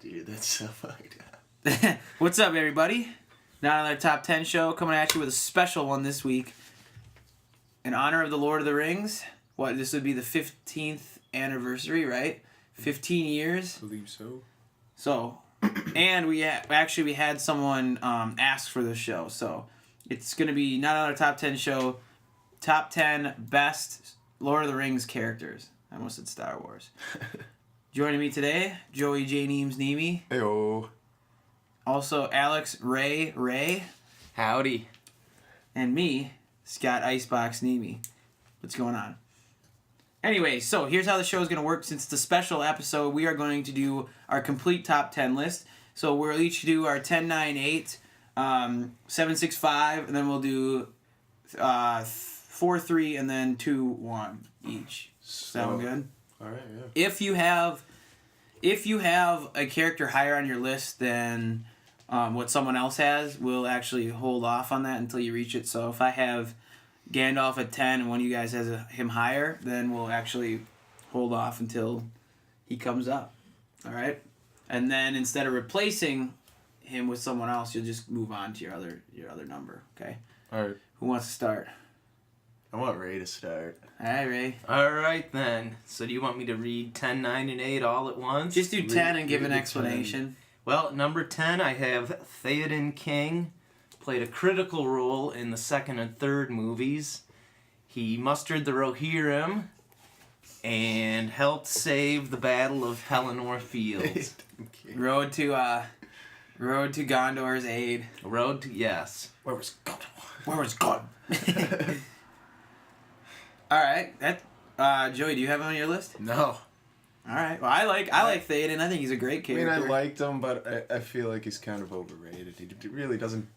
dude, that's so fucked up. What's up, everybody? Not another Top 10 show coming at you with a special one this week. In honor of the Lord of the Rings. This would be the 15th anniversary, right? 15 years. I believe so. So, and we had someone ask for this show. So, it's going to be not another Top 10 show. Top 10 best Lord of the Rings characters. I almost said Star Wars. Joining me today, Joey J. Neems Neemy. Heyo. Also, Alex Ray. Howdy. And me, Scott Icebox Neemy. What's going on? Anyway, so here's how the show is going to work. Since it's a special episode, we are going to do our complete top 10 list. So we'll each do our 10, 9, 8, 7, 6, 5, and then we'll do 4, 3, and then 2, 1 each. Sound good? All right, yeah. If you have a character higher on your list than what someone else has, we'll actually hold off on that until you reach it. So if I have Gandalf at 10 and one of you guys has him higher, then we'll actually hold off until he comes up. All right? And then instead of replacing him with someone else, you'll just move on to your other number. Okay? All right. Who wants to start? I want Ray to start. All right, Ray. All right, then. So do you want me to read 10, 9, and 8 all at once? Just do 10 and give an read explanation. Well, at number 10, I have Theoden King. Played a critical role in the second and third movies. He mustered the Rohirrim and helped save the Battle of Pelennor Fields. Okay. Road to Gondor's aid. Yes. Where was God? Where was God? All right, Joey, do you have him on your list? No. All right. Well, I like Theoden. I think he's a great I mean, character. I liked him, but I feel like he's kind of overrated. He really doesn't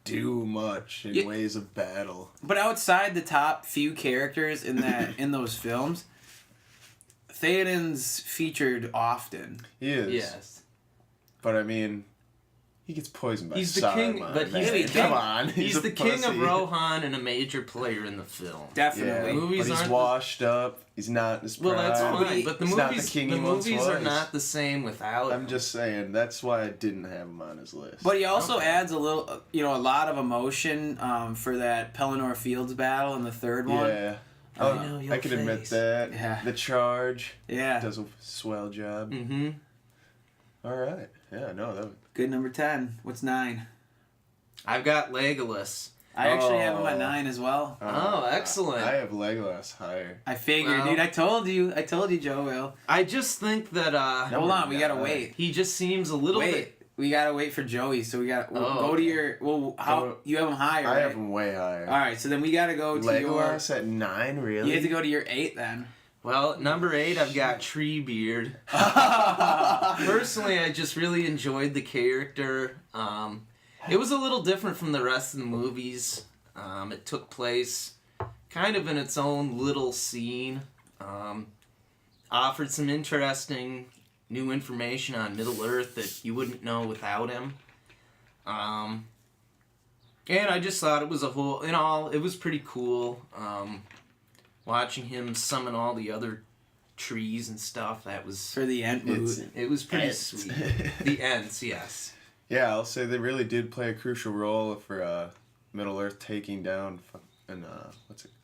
do much in ways of battle. But outside the top few characters in those films, Theoden's featured often. He is. Yes. But I mean, he gets poisoned by He's the Saruman. king, but he's man. the king. Come on, He's the king of pussy. Rohan and a major player in the film. Definitely. Yeah, Movies but he's aren't- washed up. He's not in his prime. Well, that's fine, but the He's not movies, the king the he once movies are was. not the same without I'm him. just saying. That's why I didn't have him on his list. But he also Okay. adds a lot of emotion for that Pelennor Fields battle in the third one. Yeah. I know your I can admit face. that. Yeah. The charge Yeah. does a swell job. Mm-hmm. All right. Yeah, no, that was... Good number 10. What's 9? I've got Legolas. I actually have him at Oh. 9 as well. Oh, excellent. I have Legolas higher. I figured, Well- dude. I told you, Joe. Will. I just think that Hold on, we gotta Yeah. wait. he just seems a little bit. We gotta wait for Joey. So we got we'll Oh, go to okay. your. Well, how Go- you have him higher? I right? have him way higher. All right, so then we gotta go to Legolas at 9, your. really? You have to go to your 8 then. Well, at number 8, I've got Treebeard. Personally, I just really enjoyed the character. It was a little different from the rest of the movies. It took place kind of in its own little scene. Offered some interesting new information on Middle-earth that you wouldn't know without him. And I just thought it was it was pretty cool. Watching him summon all the other trees and stuff, that was... For the Ent mood. It was pretty Ents. sweet. The Ents, yes. Yeah, I'll say they really did play a crucial role for Middle-earth taking down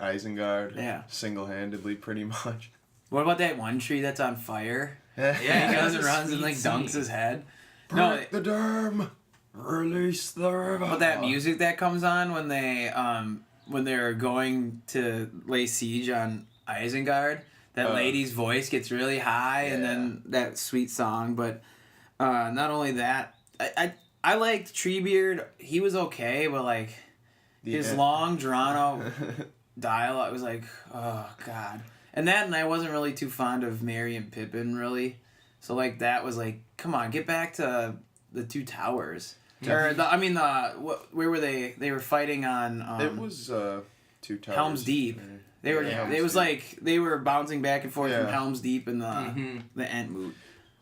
Isengard. Yeah. Single-handedly, pretty much. What about that one tree that's on fire? Yeah, He it goes was and a runs and sweet like dunks scene. his head. No, Break the dam! Release the river! but that music that comes on when they're going to lay siege on Isengard, that lady's voice gets really high, and then that sweet song. But not only that, I liked Treebeard. He was okay, but like his long drawn out dialogue was like, oh god. And I wasn't really too fond of Merry and Pippin really. So like that was like, come on, get back to the Two Towers. Or where were they? They were fighting on. It was Two Towers. Helm's Deep. They were. Yeah, It was like they were bouncing back and forth from Yeah. Helm's Deep and the Mhm. Entmoot.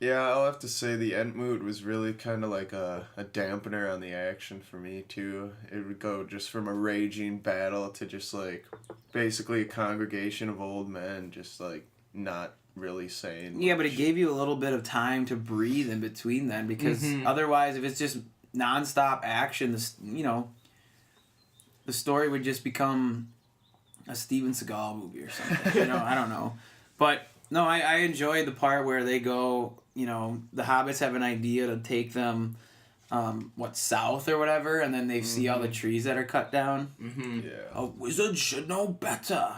Yeah, I'll have to say the Entmoot was really kind of like a dampener on the action for me too. It would go just from a raging battle to just like basically a congregation of old men just like not really saying. Yeah, but it much. gave you a little bit of time to breathe in between then, because Mhm. otherwise, if it's just nonstop action, the story would just become a Steven Seagal movie or something. I don't know. But no, I enjoyed the part where they go. The hobbits have an idea to take them, south or whatever, and then they see all the trees that are cut down. Mm-hmm. Yeah. A wizard should know better.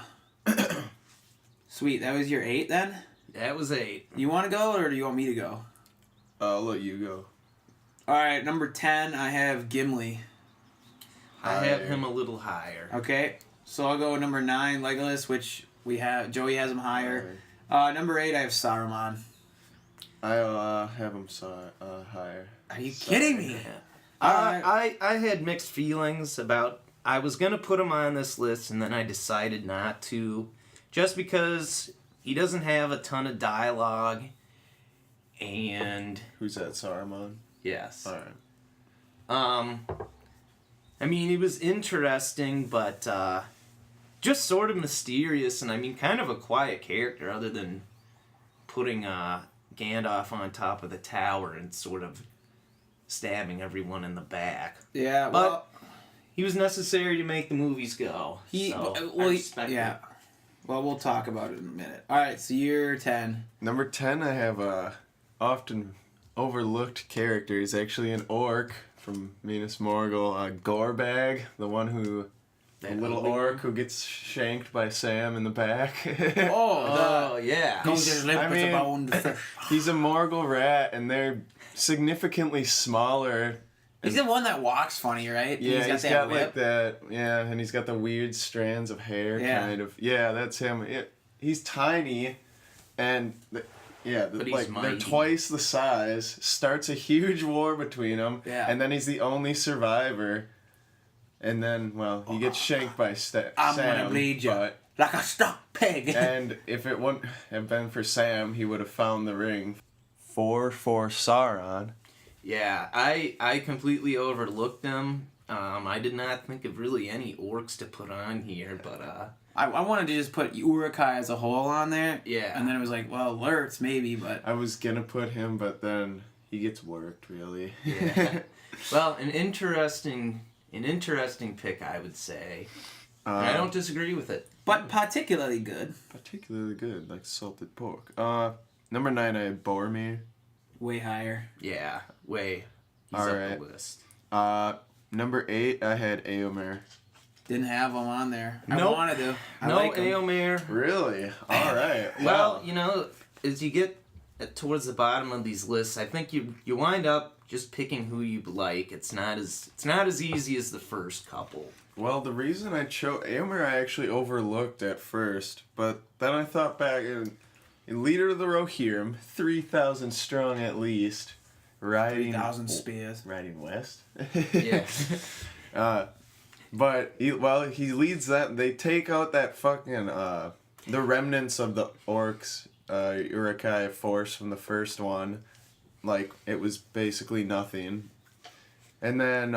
Sweet, that was your 8 then? That was 8. You want to go, or do you want me to go? I'll let you go. Alright, number 10, I have Gimli. I have him a little higher. Okay, so I'll go number 9, Legolas, which Joey has him higher. Number 8, I have Saruman. I have him higher. Are you kidding me? I had mixed feelings about. I was gonna put him on this list, and then I decided not to, just because he doesn't have a ton of dialogue. And Who's that, Saruman? yes, Alright. I mean, he was interesting, but just sort of mysterious, and I mean, kind of a quiet character, other than putting Gandalf on top of the tower and sort of stabbing everyone in the back. Yeah, But well, he was necessary to make the movies go. I respect it. Well, we'll talk about it in a minute. Alright, so you're 10. Number 10, I have a often overlooked character. He's actually an orc from Minas Morgul. Gorbag, the one who... The little orc who gets shanked by Sam in the back. Oh, yeah. He's a Morgul rat, and they're significantly smaller. He's the one that walks funny, right? Yeah, he's that got whip. like that. Yeah, and he's got the weird strands of hair, Yeah. kind of. Yeah, that's him. He's tiny, and But he's they're mighty. twice the size. Starts a huge war between them, Yeah. and then he's the only survivor. And then, well, he gets shanked by Sam. I'm gonna bleed you but- like a stuck pig. and if it wouldn't have been for Sam, he would have found the ring. For Sauron. Yeah, I completely overlooked them. I did not think of really any orcs to put on here, but I wanted to just put Uruk-hai as a whole on there. Yeah. And then it was like, well, Lurtz maybe, but... I was gonna put him, but then he gets worked, really. yeah. Well, an interesting pick, I would say. And I don't disagree with it. But particularly good. Particularly good, like salted pork. Number 9, I had Boromir. Way higher. Yeah, he's up Alright. the list. Number 8, I had Éomer. Didn't have him on there. I Nope. wanted to. I No like him. Éomer. Really? Alright. Well, as you get towards the bottom of these lists, I think you wind up just picking who you like. It's not as easy as the first couple. Well, the reason I chose Éomer I actually overlooked at first, but then I thought back in Leader of the Rohirrim, 3,000 strong at least, riding 3,000 spears. riding west. Yeah. But he leads that. They take out that fucking the remnants of the orcs, Uruk-hai force from the first one. Like it was basically nothing. And then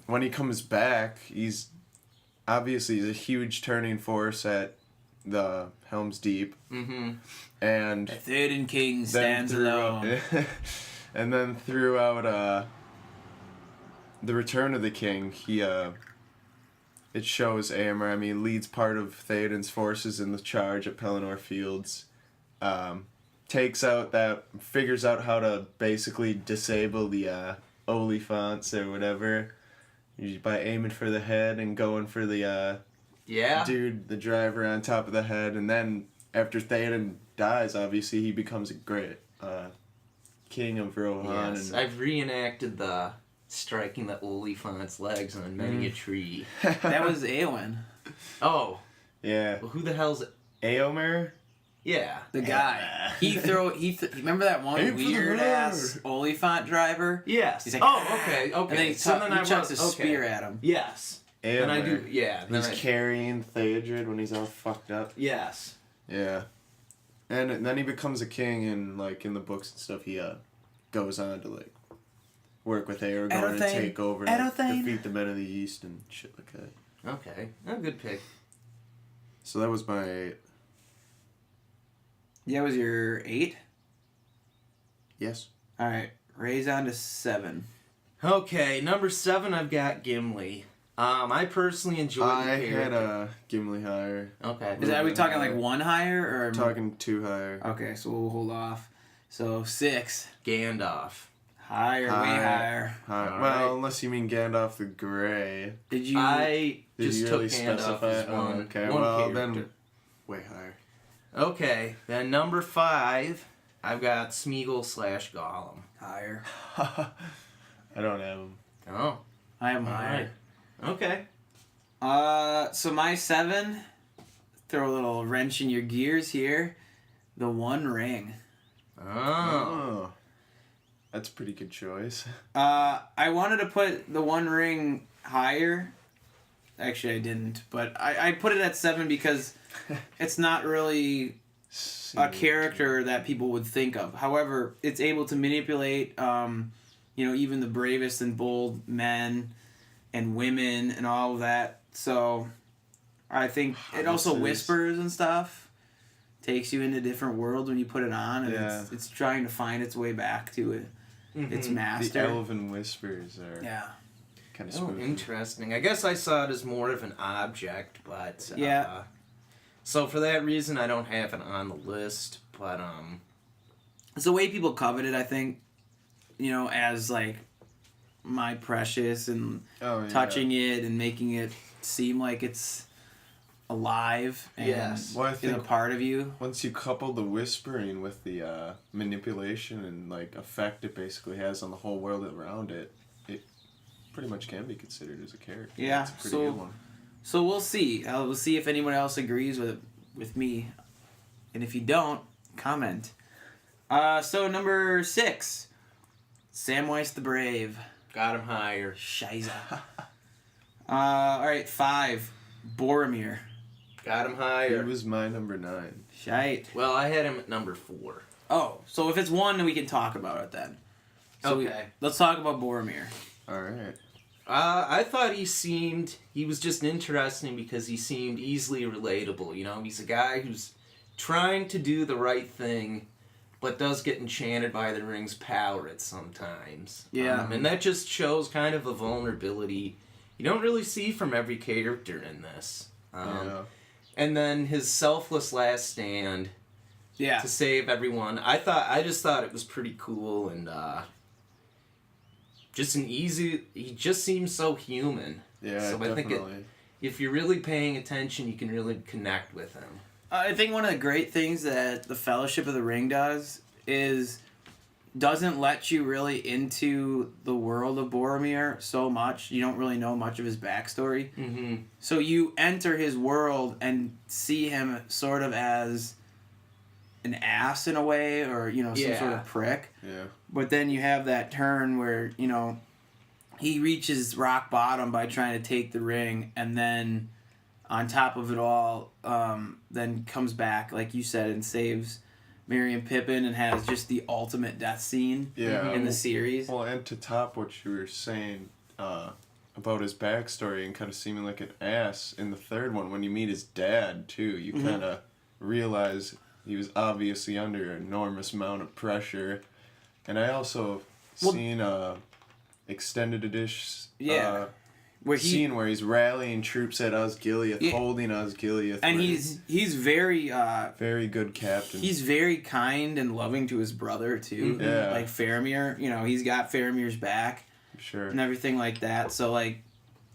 when he comes back, he's a huge turning force at the Helm's Deep. Mm-hmm. And The Theoden King then stands alone. and then throughout the Return of the King, it shows Éomer. I mean, leads part of Theoden's forces in the charge at Pelennor Fields. Figures out how to basically disable the Oliphants or whatever, by aiming for the head and going for the Yeah. the driver on top of the head, and then after Theoden dies, obviously he becomes a great king of Rohan. Yes. And I've reenacted the striking the Oliphant's legs on many a tree. That was Eowyn. Oh, yeah, well, who the hell's it? Éomer. Yeah. The guy. Remember that one Aim for the weird ass Oliphant driver? Yes. He's like, okay. And then he chucks a spear at him. Yes. Éomer. And I do. Yeah. He's carrying Theodred when he's all fucked up. Yes. Yeah, and then he becomes a king, and like in the books and stuff, he goes on to like work with Aragorn and take over, and like, defeat the Men of the East and shit like that. Okay. A good pick. So that was my Yeah, was your 8? Yes. All right, raise on to 7. Okay, number 7, I've got Gimli. I personally enjoyed the I character. had Gimli higher. Okay. Are we talking like 1 higher or? I'm talking 2 higher. Okay, so we'll hold off. So 6. Gandalf. Higher, way higher. Well, Alright. unless you mean Gandalf the Grey. Did you? I Did just you took really Gandalf specify? as one, Okay, one well character. then, way higher. Okay, then number 5, I've got Smeagol / Gollum. Higher. I don't have him. Oh, I am alright. higher. Okay. So my 7. Throw a little wrench in your gears here. The One Ring. Oh. That's a pretty good choice. I wanted to put the One Ring higher. Actually, I didn't, but I put it at 7 because it's not really a character that people would think of. However, it's able to manipulate, even the bravest and bold men and women and all of that. So, I think it also whispers and stuff. Takes you into different worlds when you put it on, and it's trying to find its way back to it. Its master. The elven whispers are kind of spooky. Interesting. I guess I saw it as more of an object, but Yeah. So for that reason, I don't have it on the list. But It's the way people covet it, I think. As like my precious and touching it and making it seem like it's alive and Yes. Well, I is a think part of you. once you couple the whispering with the manipulation and like effect it basically has on the whole world around it, it pretty much can be considered as a character. Yeah, It's a pretty so- good one. So we'll see. We'll see if anyone else agrees with me, and if you don't, comment. So number 6, Samwise the Brave. got him higher. Shiza. All right, 5, Boromir. Got him He higher. was my number 9. Shite. Well, I had him at number 4. Oh, so if it's 1, then we can talk about it then. So Okay. let's talk about Boromir. All right. I thought he was just interesting because he seemed easily relatable. He's a guy who's trying to do the right thing, but does get enchanted by the ring's power at some times. Yeah. And that just shows kind of a vulnerability you don't really see from every character in this. And then his selfless last stand Yeah. to save everyone. I just thought it was pretty cool and he just seems so human. Yeah, So I think definitely. if you're really paying attention, you can really connect with him. I think one of the great things that the Fellowship of the Ring doesn't let you really into the world of Boromir so much. You don't really know much of his backstory. Mm-hmm. So you enter his world and see him sort of as an ass in a way, or, some sort of prick. Yeah. But then you have that turn where, he reaches rock bottom by trying to take the ring, and then on top of it all, then comes back, like you said, and saves Merry and Pippin and has just the ultimate death scene Yeah. in the series. Well, and to top what you were saying about his backstory and kind of seeming like an ass in the third one, when you meet his dad, too, you kind of realize he was obviously under an enormous amount of pressure. And I also seen extended edition Where scene where he's rallying troops at Osgiliath, holding Osgiliath. and where he's very very good captain. he's very kind and loving to his brother too. Yeah. Like Faramir, he's got Faramir's back sure. and everything like that. So like,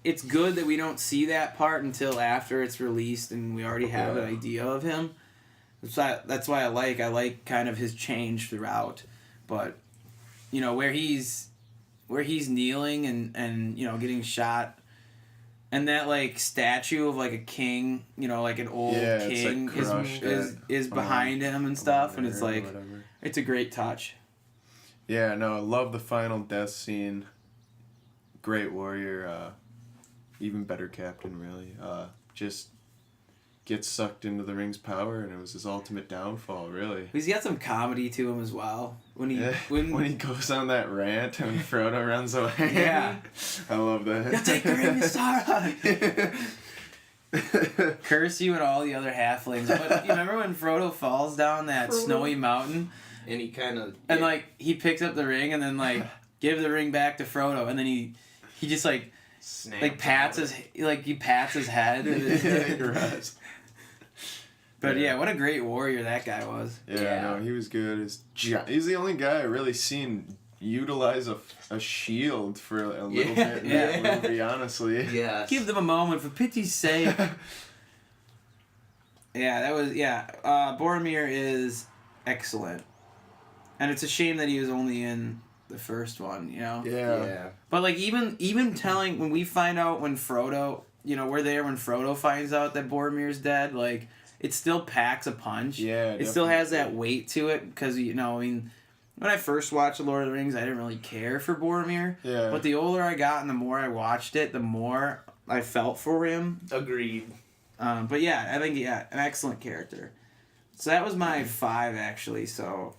it's good that we don't see that part until after it's released and we already have an idea of him. That's why I like kind of his change throughout. But where he's kneeling and getting shot, and that like statue of like a king, like an old it's, like, king crushed is behind him and stuff, and it's like whatever. it's a great touch. Yeah, no, I love the final death scene. Great warrior, even better captain, really. Just gets sucked into the ring's power, and it was his ultimate downfall, really. He's got some comedy to him as well. When he When he goes on that rant and Frodo runs away. Yeah. I love that. "You'll take the ring to Sauron." Curse you and all the other halflings. But you remember when Frodo falls down that snowy mountain, And he kind of and like he picks up the ring and then like give the ring back to Frodo, and then he just like pats his he pats his head. Right. But yeah, what a great warrior that guy was. Yeah, no, he was good. He's the only guy I really seen utilize a shield for a little bit in that movie, honestly. Yes. Give them a moment, for pity's sake. Boromir is excellent. And it's a shame that he was only in the first one, you know? Yeah. But like even telling, when we find out when Frodo, you know, we're there when Frodo finds out that Boromir's dead, like, it still packs a punch. Yeah, it still has that weight to it, because, you know, I mean, when I first watched The Lord of the Rings, I didn't really care for Boromir. Yeah. But the older I got and the more I watched it, the more I felt for him. Agreed. But yeah, I think, an excellent character. So that was my 5, actually, so...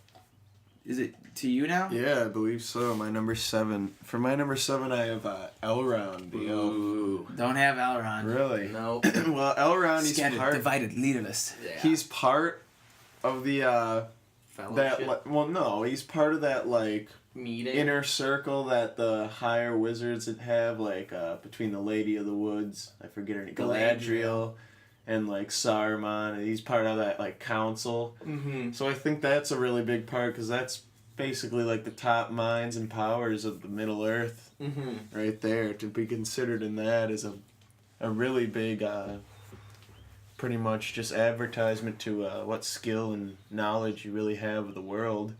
Is it to you now? Yeah, I believe so. My number 7. For my number 7, I have Elrond, the elf. Ooh. Don't have Elrond. Really? No. Well, Elrond, he's Scattered, part... divided, leaderless. Yeah. He's part of the, Fellowship. he's part of that, like... Meeting. inner circle that the higher wizards would have, like between the Lady of the Woods, I forget her name, Galadriel, and like Saruman, and he's part of that like council. Mm-hmm. So I think that's a really big part, because that's basically like the top minds and powers of the Middle Earth, Mm-hmm. right there. To be considered in that is a really big, pretty much just advertisement to what skill and knowledge you really have of the world.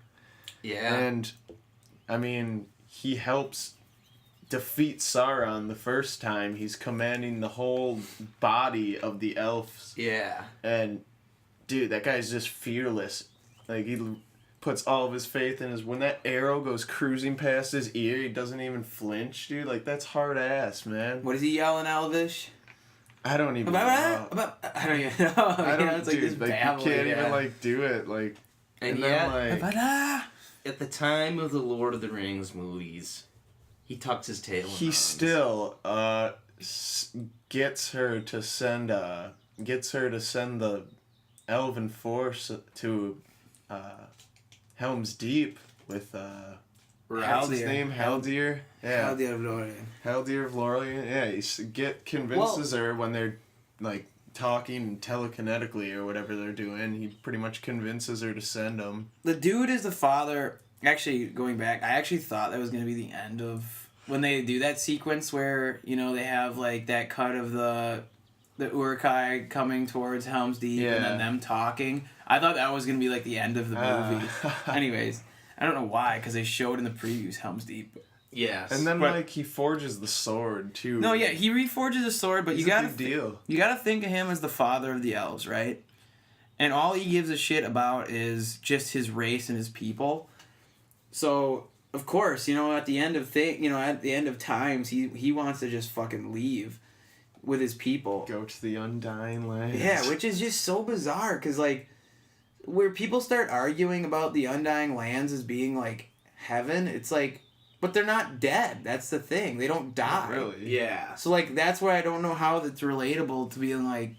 Yeah. And I mean, he helps defeat Sauron the first time. He's commanding the whole body of the elves. Yeah. And, dude, that guy's just fearless. Like, he puts all of his faith in his... When that arrow goes cruising past his ear, he doesn't even flinch, dude. Like, that's hard ass, man. What does he yell in Elvish? I don't even know. I don't even know. I don't, it's like dude, this like, you can't babbling, even, like, do it. Like, And then, yet, like... at the time of the Lord of the Rings movies, he tucks his tail in. He still gets her to send the elven force to Helm's Deep with what's his name? Haldir. Yeah. Haldir of Lorien. Haldir of Lorien. Yeah, he convinces her when they're like talking telekinetically or whatever they're doing. He pretty much convinces her to send him. The dude is the father. Actually, going back, I actually thought that was going to be the end of when they do that sequence where, you know, they have like that cut of the Uruk-hai coming towards Helm's Deep and then them talking. I thought that was going to be like the end of the movie. Anyways, I don't know why, because they showed in the previews Helm's Deep. Yes. And then like he forges the sword too. No, yeah, he reforges a sword, but He's you gotta a big deal. You gotta think of him as the father of the elves, right? And all he gives a shit about is just his race and his people. So of course, you know, at the end of times, he wants to just fucking leave with his people. Go to the Undying Lands. Yeah, which is just so bizarre, because like, where people start arguing about the Undying Lands as being like heaven, it's like, but they're not dead. That's the thing. They don't die. Really? Yeah. So like, that's why I don't know how that's relatable to being like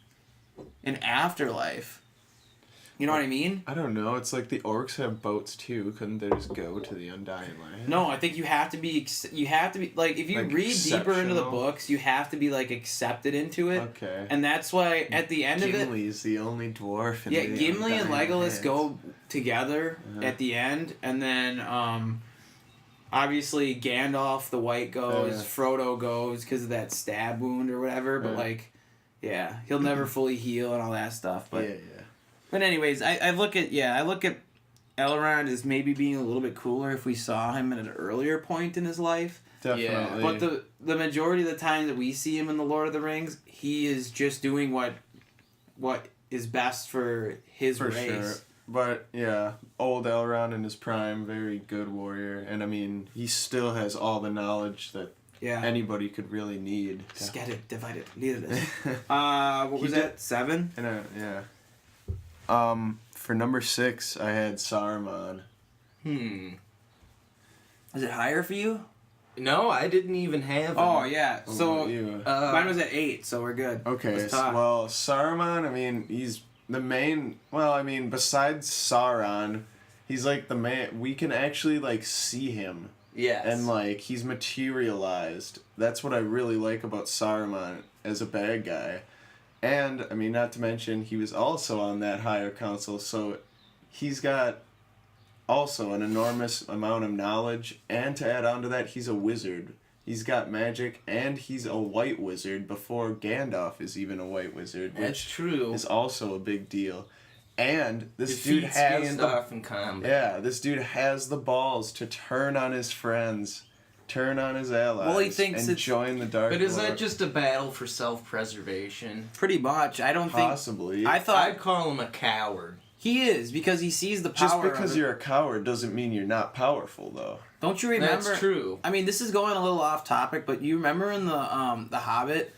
an afterlife. You know what I mean? I don't know. It's like the orcs have boats too. Couldn't they just go to the Undying Land? No, I think you have to be like, if you Like read deeper into the exceptional? books, you have to be like accepted into it. Okay. And that's why at the end of it, Gimli's the only dwarf in yeah, the Gimli and Undying Legolas Lands. go together Uh-huh. at the end, and then obviously Gandalf the White goes, Yeah. Frodo goes because of that stab wound or whatever. But Yeah. like, yeah, he'll never fully heal and all that stuff. But Yeah. but anyways, I look at Elrond as maybe being a little bit cooler if we saw him at an earlier point in his life. Definitely. But the majority of the time that we see him in The Lord of the Rings, he is just doing what is best for his For race. sure. But yeah, old Elrond in his prime, very good warrior, and I mean he still has all the knowledge that Yeah. anybody could really need. Scattered, divided, leaderless. What was that? 7? And yeah. For number 6, I had Saruman. Hmm. Is it higher for you? No, I didn't even have him. Oh yeah. So You. mine was at 8, so we're good. Okay, Let's talk. well, Saruman, I mean, he's the main. Well, I mean, besides Sauron, he's like the man. We can actually like see him, Yes. and like he's materialized. That's what I really like about Saruman as a bad guy, and I mean, not to mention he was also on that higher council, so he's got also an enormous amount of knowledge, and to add on to that, he's a wizard. He's got magic, and he's a white wizard before Gandalf is even a white wizard, That's which true. is also a big deal. And this dude Defeats has Gandalf in combat. yeah, this dude has the balls to turn on his friends, turn on his allies, Well, he thinks and it's- join the Dark But is Lord. that just a battle for self-preservation? Pretty much. I don't think. Possibly? I thought I'd call him a coward. he is because he sees the power. just of because it. you're a coward doesn't mean you're not powerful, though. Don't you remember? That's true. I mean, this is going a little off topic, but you remember in the Hobbit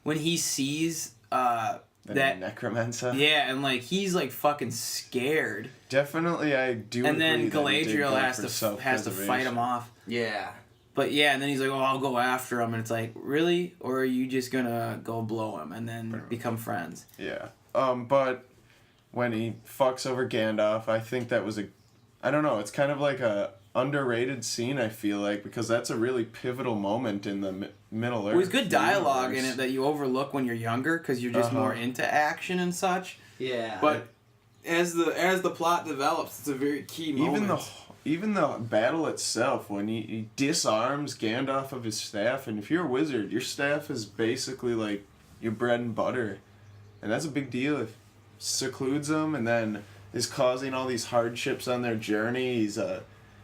when he sees The that necromancer. yeah, and like he's like fucking scared, Definitely, I do. and then agree that he did Galadriel go has for to self-preservation. fight him off. Yeah. But yeah, and then he's like, "Oh, I'll go after him," and it's like, really, or are you just gonna go blow him and then become friends? Yeah. But when he fucks over Gandalf, I think that was I don't know. It's kind of like a underrated scene. I feel like because that's a really pivotal moment in the Middle Earth. Well, there's good dialogue in universe. it that you overlook when you're younger because you're just Uh-huh. more into action and such. Yeah. But as the plot develops, it's a very key moment. Even the battle itself, when he disarms Gandalf of his staff, and if you're a wizard, your staff is basically like your bread and butter, and that's a big deal. It secludes them, and then is causing all these hardships on their journey.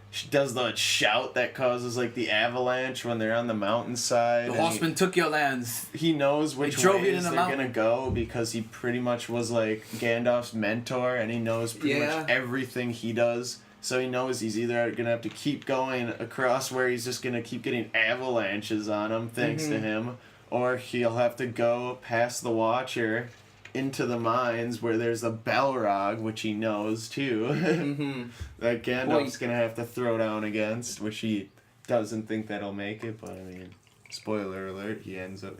She does the shout that causes like the avalanche when they're on the mountainside. The and horsemen took your lands. he knows which drove you ways to the they're mountain. gonna go because he pretty much was like Gandalf's mentor, and he knows pretty Yeah. much everything he does. So he knows he's either gonna have to keep going across where he's just gonna keep getting avalanches on him thanks to him, or he'll have to go past the Watcher into the mines where there's a Balrog, which he knows too, that Gandalf's gonna have to throw down against, which he doesn't think that'll make it, but I mean, spoiler alert, he ends up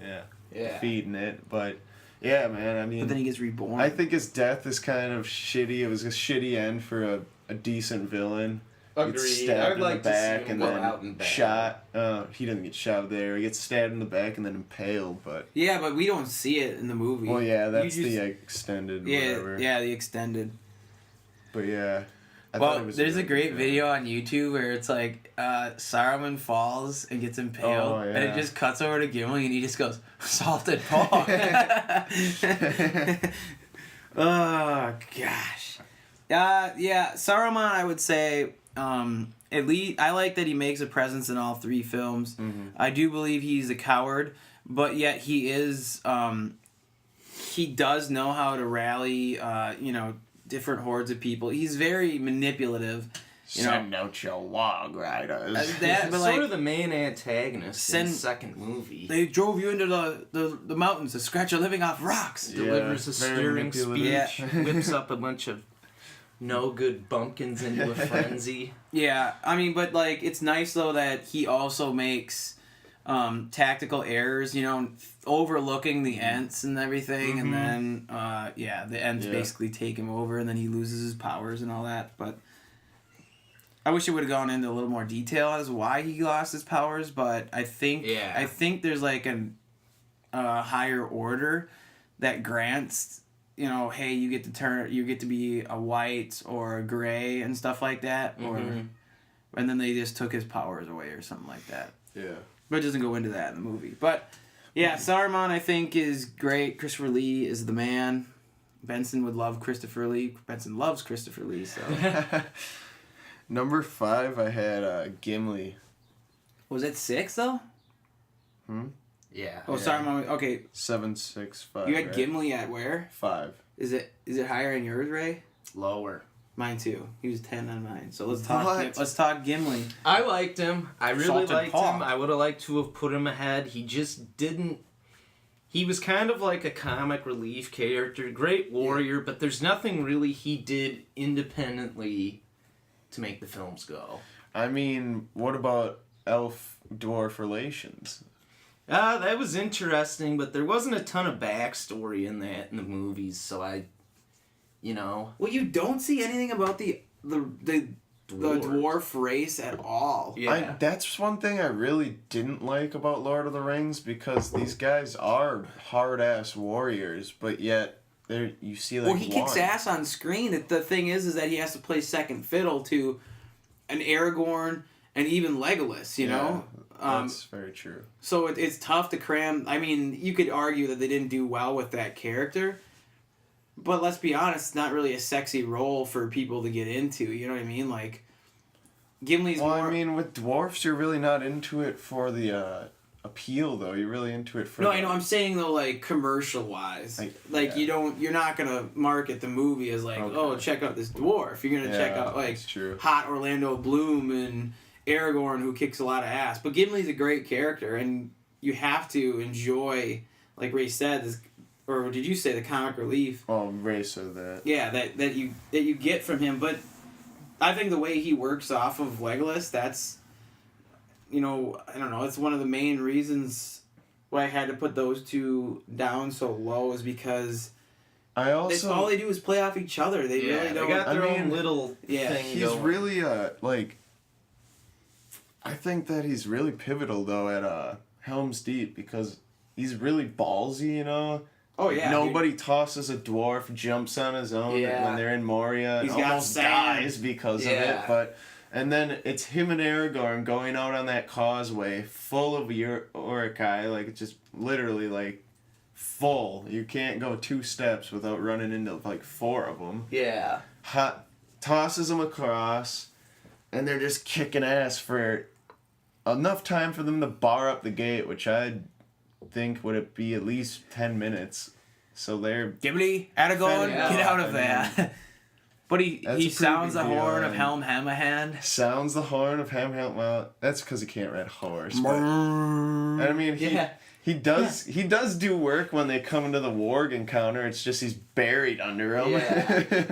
defeating it. But yeah, man, I mean, But then he gets reborn. I think his death is kind of shitty. It was a shitty end for a decent villain. He gets Agreed. stabbed I'd like in the to see back him and go then out in battle. shot. He doesn't get shot there. He gets stabbed in the back and then impaled. But yeah, but we don't see it in the movie. well, yeah, that's You just- the extended yeah, whatever. yeah, the extended. But yeah, I thought Well, it was there's a really great good. video on YouTube where it's like Saruman falls and gets impaled, Oh, and it yeah. just cuts over to Gimli, and he just goes salted pork. Oh gosh, yeah, Saruman. I would say at least I like that he makes a presence in all 3 films. I do believe he's a coward, but yet he is. He does know how to rally. Different hordes of people. He's very manipulative. Send out your log riders. That, He's but sort like of the main antagonist in the Send- second movie. they drove you into the mountains to scratch a living off rocks. Yeah, Delivers a very stirring speech, manipulative. whips up a bunch of no good bumpkins into a frenzy. Yeah, I mean, but like it's nice though that he also makes tactical errors. Overlooking the Ents and everything, and then the Ents Yeah. basically take him over, and then he loses his powers and all that. But I wish it would have gone into a little more detail as why he lost his powers. But I think there's like a higher order that grants, hey, you get to be a white or a gray and stuff like that, and then they just took his powers away or something like that. Yeah. But it doesn't go into that in the movie. But yeah, Saruman I think is great. Christopher Lee is the man. Benson would love Christopher Lee. Benson loves Christopher Lee, so. Number 5, I had Gimli. Was it 6 though? Yeah. Oh, Saruman. Okay, 7, 6, 5. you had right? Gimli at where? 5. Is it higher in yours, Ray? Lower. Mine too. He was 10 on mine. So let's What? talk Gimli. I liked him. I really Salted liked pork. him. I would have liked to have put him ahead. He just didn't. He was kind of like a comic relief character, great warrior, but there's nothing really he did independently to make the films go. I mean, what about elf dwarf relations. That was interesting, but there wasn't a ton of backstory in the movies, so Well, you don't see anything about the dwarf race at all. Yeah. That's one thing I really didn't like about Lord of the Rings, because these guys are hard ass warriors, but yet you see like Well, he kicks one. ass on screen. The thing is that he has to play second fiddle to an Aragorn and even Legolas. You know. That's very true. So it's tough to cram. I mean, you could argue that they didn't do well with that character, but let's be honest, it's not really a sexy role for people to get into. You know what I mean? Like, Gimli's Well, more. I mean, with dwarfs, you're really not into it for the appeal, though. You're really into it for. No, I know. I'm saying though, like commercial wise, yeah. you're not gonna market the movie as like, Okay. oh, check out this dwarf. You're gonna check out like that's true. hot Orlando Bloom and Aragorn who kicks a lot of ass. But Gimli's a great character, and you have to enjoy, like Ray said, this, or did you say the comic relief? Oh, Ray said that. Yeah, that you get from him. But I think the way he works off of Legolas, that's, I don't know. It's one of the main reasons why I had to put those two down so low, is because I also all they do is play off each other. They really don't. They got their I own mean, little thing he's going. really like. I think that he's really pivotal though at Helm's Deep, because he's really ballsy, Oh yeah. Nobody tosses a dwarf, jumps on his own Yeah. when they're in Moria, and He's got almost sand. dies because of Yeah. it. And then it's him and Aragorn going out on that causeway full of Uruk-hai, like it's just literally like full. You can't go 2 steps without running into like 4 of them. Yeah. Tosses them across, and they're just kicking ass for enough time for them to bar up the gate, which I think would it be at least 10 minutes. So they're Gimli, Aragorn, Yeah, get out I of there. But he That's a pretty sounds the big deal, horn of and- Helm Hammerhand. sounds the horn of Ham. Well, that's because he can't ride a horse. But, and I mean, he does do work when they come into the warg encounter. It's just he's buried under him. Yeah.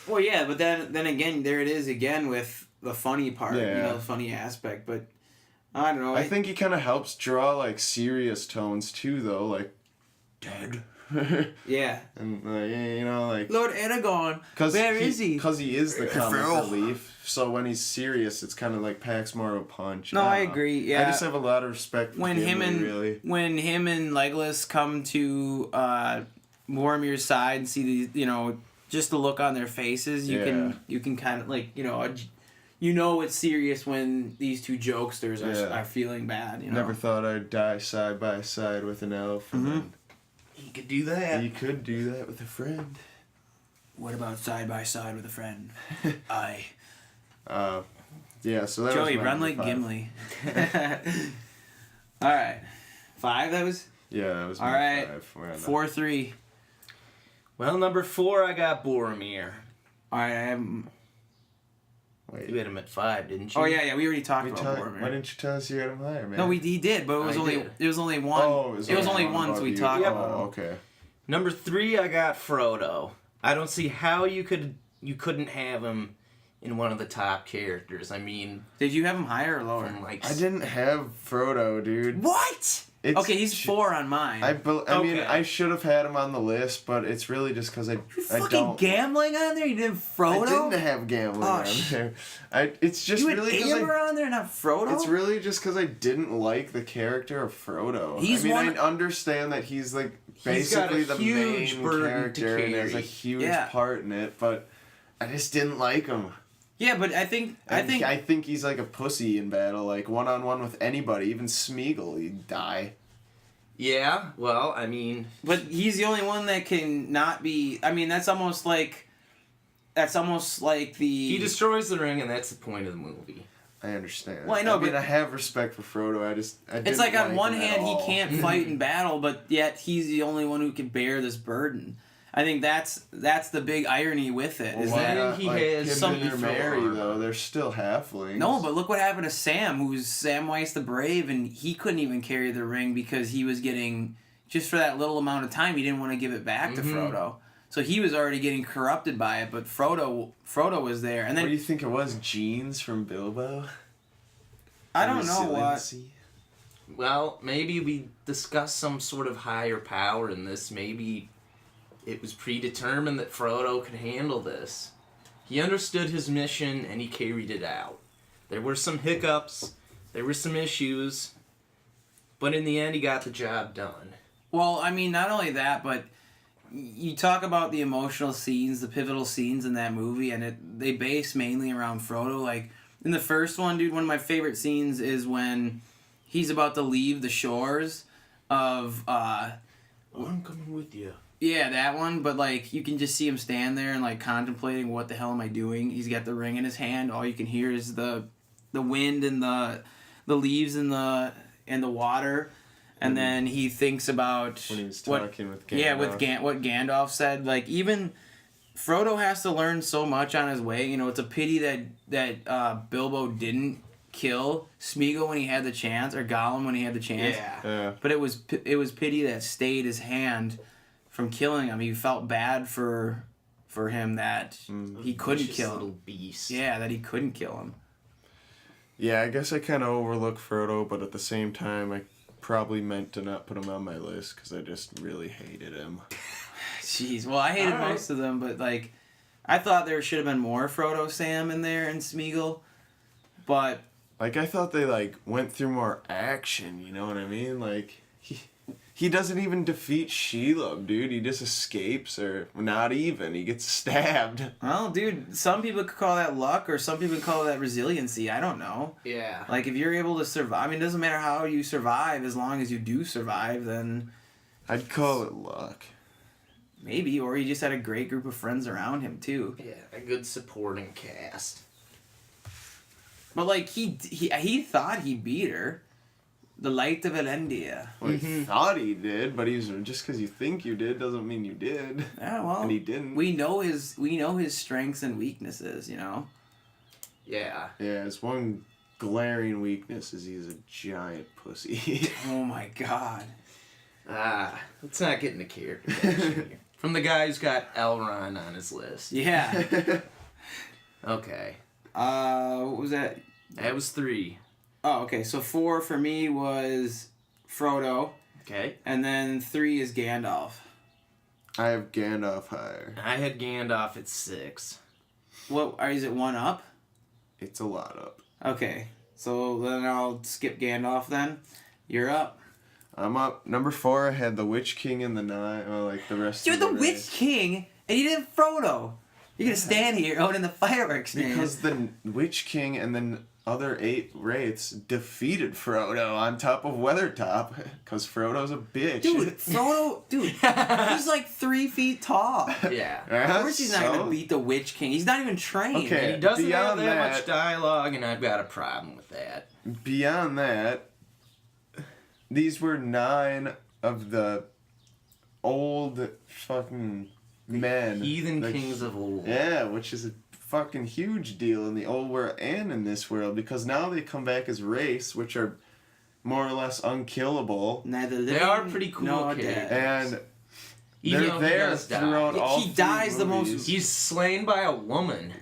Well, yeah, but then again, there it is again with the funny part, Yeah. the funny aspect. But I don't know. I think he kind of helps draw like serious tones too, though, like dead. Yeah. And like Lord Aragorn, where is he? Because he is the comic Phil. relief. So when he's serious, it's kind of like packs more of a punch. No, I don't know. agree, yeah. I just have a lot of respect for When Gimli, him and Legolas come to Boromir's side and see the just the look on their faces, you can kind of like it's serious when these two jokesters are feeling bad. Never thought I'd die side by side with an elf. And then He could do that. you could do that with a friend. What about side by side with a friend? I. Yeah, so that Joey, was my run like number 5. Gimli. All right, 5. That was Yeah, that was all my right. 5. We're on that. 4-3. Well, number 4, I got Boromir. All right, I am. Wait, You had him at 5, didn't you? Oh yeah, we already talked we about talk- Boromir. why didn't you tell us you had him higher, man? No, he did, but it was I only did. it was only one. Oh, it was only one once above we you. talked Yep. about. Oh, him. okay. Number 3, I got Frodo. I don't see how you couldn't have him in one of the top characters. I mean, Did you have him higher or lower? from like I didn't have Frodo, dude. What? It's Okay, he's j- 4 on mine. I mean, Okay. I should have had him on the list, but it's really just because I fucking don't. gambling on there? You didn't I Frodo? didn't have gambling Oh, on there. It's just You had really because Amber on there, not Frodo? It's really just because I didn't like the character of Frodo. He's I one- I understand that he's like He's got a basically the huge main burden to character and has a carry. huge Yeah. part in it, but I just didn't like him. Yeah, but I think I think he's like a pussy in battle, like one-on-one with anybody, even Smeagol, he'd die. Yeah, well, I mean, but he's the only one that can not be. I mean, that's almost like the. he destroys the ring, and that's the point of the movie. I understand. Well, I know, but- I have respect for Frodo. I didn't It's like on one him at hand he all. can't fight in battle, but yet he's the only one who can bear this burden. I think that's the big irony with it. Well, Is why that not, he like, has Pippin some or mithril Merry armor. though? They're still halflings. no, but look what happened to Sam, who's Samwise the Brave, and he couldn't even carry the ring because he was getting just for that little amount of time he didn't want to give it back to Frodo. So he was already getting corrupted by it, but Frodo was there, and What do then you think it was? Jeans from Bilbo? I don't know what. Resiliency. Well, maybe we discuss some sort of higher power in this. Maybe it was predetermined that Frodo could handle this. He understood his mission and he carried it out. There were some hiccups, there were some issues, but in the end he got the job done. Well, I mean, not only that, but you talk about the emotional scenes, the pivotal scenes in that movie, and they base mainly around Frodo. Like, in the first one, dude, one of my favorite scenes is when he's about to leave the shores of, I'm coming with you. yeah, that one, but, like, you can just see him stand there and, like, contemplating, what the hell am I doing? He's got the ring in his hand. All you can hear is the wind and the leaves and the water. And then he thinks about When he was talking with Gandalf. Yeah, with what Gandalf said. Like, even Frodo has to learn so much on his way. You know, it's a pity that Bilbo didn't kill Smeagol when he had the chance, or Gollum when he had the chance. Yeah. But it was pity that stayed his hand from killing him. He felt bad for him that he couldn't Vicious kill little him. beast. Yeah, that he couldn't kill him. Yeah, I guess I kind of overlook Frodo, but at the same time, I probably meant to not put him on my list because I just really hated him. Jeez, well, I hated Alright. most of them, but, like, I thought there should have been more Frodo, Sam in there, and Smeagol. But Like, I thought they, like, went through more action, you know what I mean? Like, he doesn't even defeat Shelob, dude. He just escapes, or not even. He gets stabbed. well, dude, some people could call that luck, or some people could call that resiliency. I don't know. Yeah. Like, if you're able to survive, I mean, it doesn't matter how you survive, as long as you do survive, then I'd call it luck. maybe. Or he just had a great group of friends around him, too. Yeah, a good supporting cast. But, like, he thought he beat her. The Light of Elendia. Well, he thought he did, but he's just because you think you did doesn't mean you did. Yeah, well, And he didn't. We know his strengths and weaknesses, you know? Yeah. Yeah, his one glaring weakness is he's a giant pussy. Oh, my God. Let's not get into character here. From the guy who's got Elrond on his list. Yeah. Okay. What was that? That was 3. Oh, okay. So 4 for me was Frodo, Okay. and then 3 is Gandalf. I have Gandalf higher. I had Gandalf at 6. What? Is it 1 up? It's a lot up. Okay. So then I'll skip Gandalf then. You're up. I'm up. Number 4, I had the Witch King and the Nine. Well, like the rest You're of the the Witch race. King, and you did Frodo. You're gonna stand here owning the fireworks stand. Because the Witch King and then other 8 wraiths defeated Frodo on top of Weathertop. Because Frodo's a bitch. Dude, Frodo, he's like 3 feet tall. Yeah. Of course he's not So? gonna beat the Witch King. He's not even trained. Okay. He doesn't have Beyond that that- much dialogue, and I've got a problem with that. Beyond that, these were 9 of the old fucking men. Heathen Like, kings of old. Yeah, which is a fucking huge deal in the old world and in this world, because now they come back as race, which are more or less unkillable, Neither They living are pretty cool nor characters. dead. and Even they're though he there does die. throughout Yeah, all he 3 dies the most- movies. He's slain by a woman.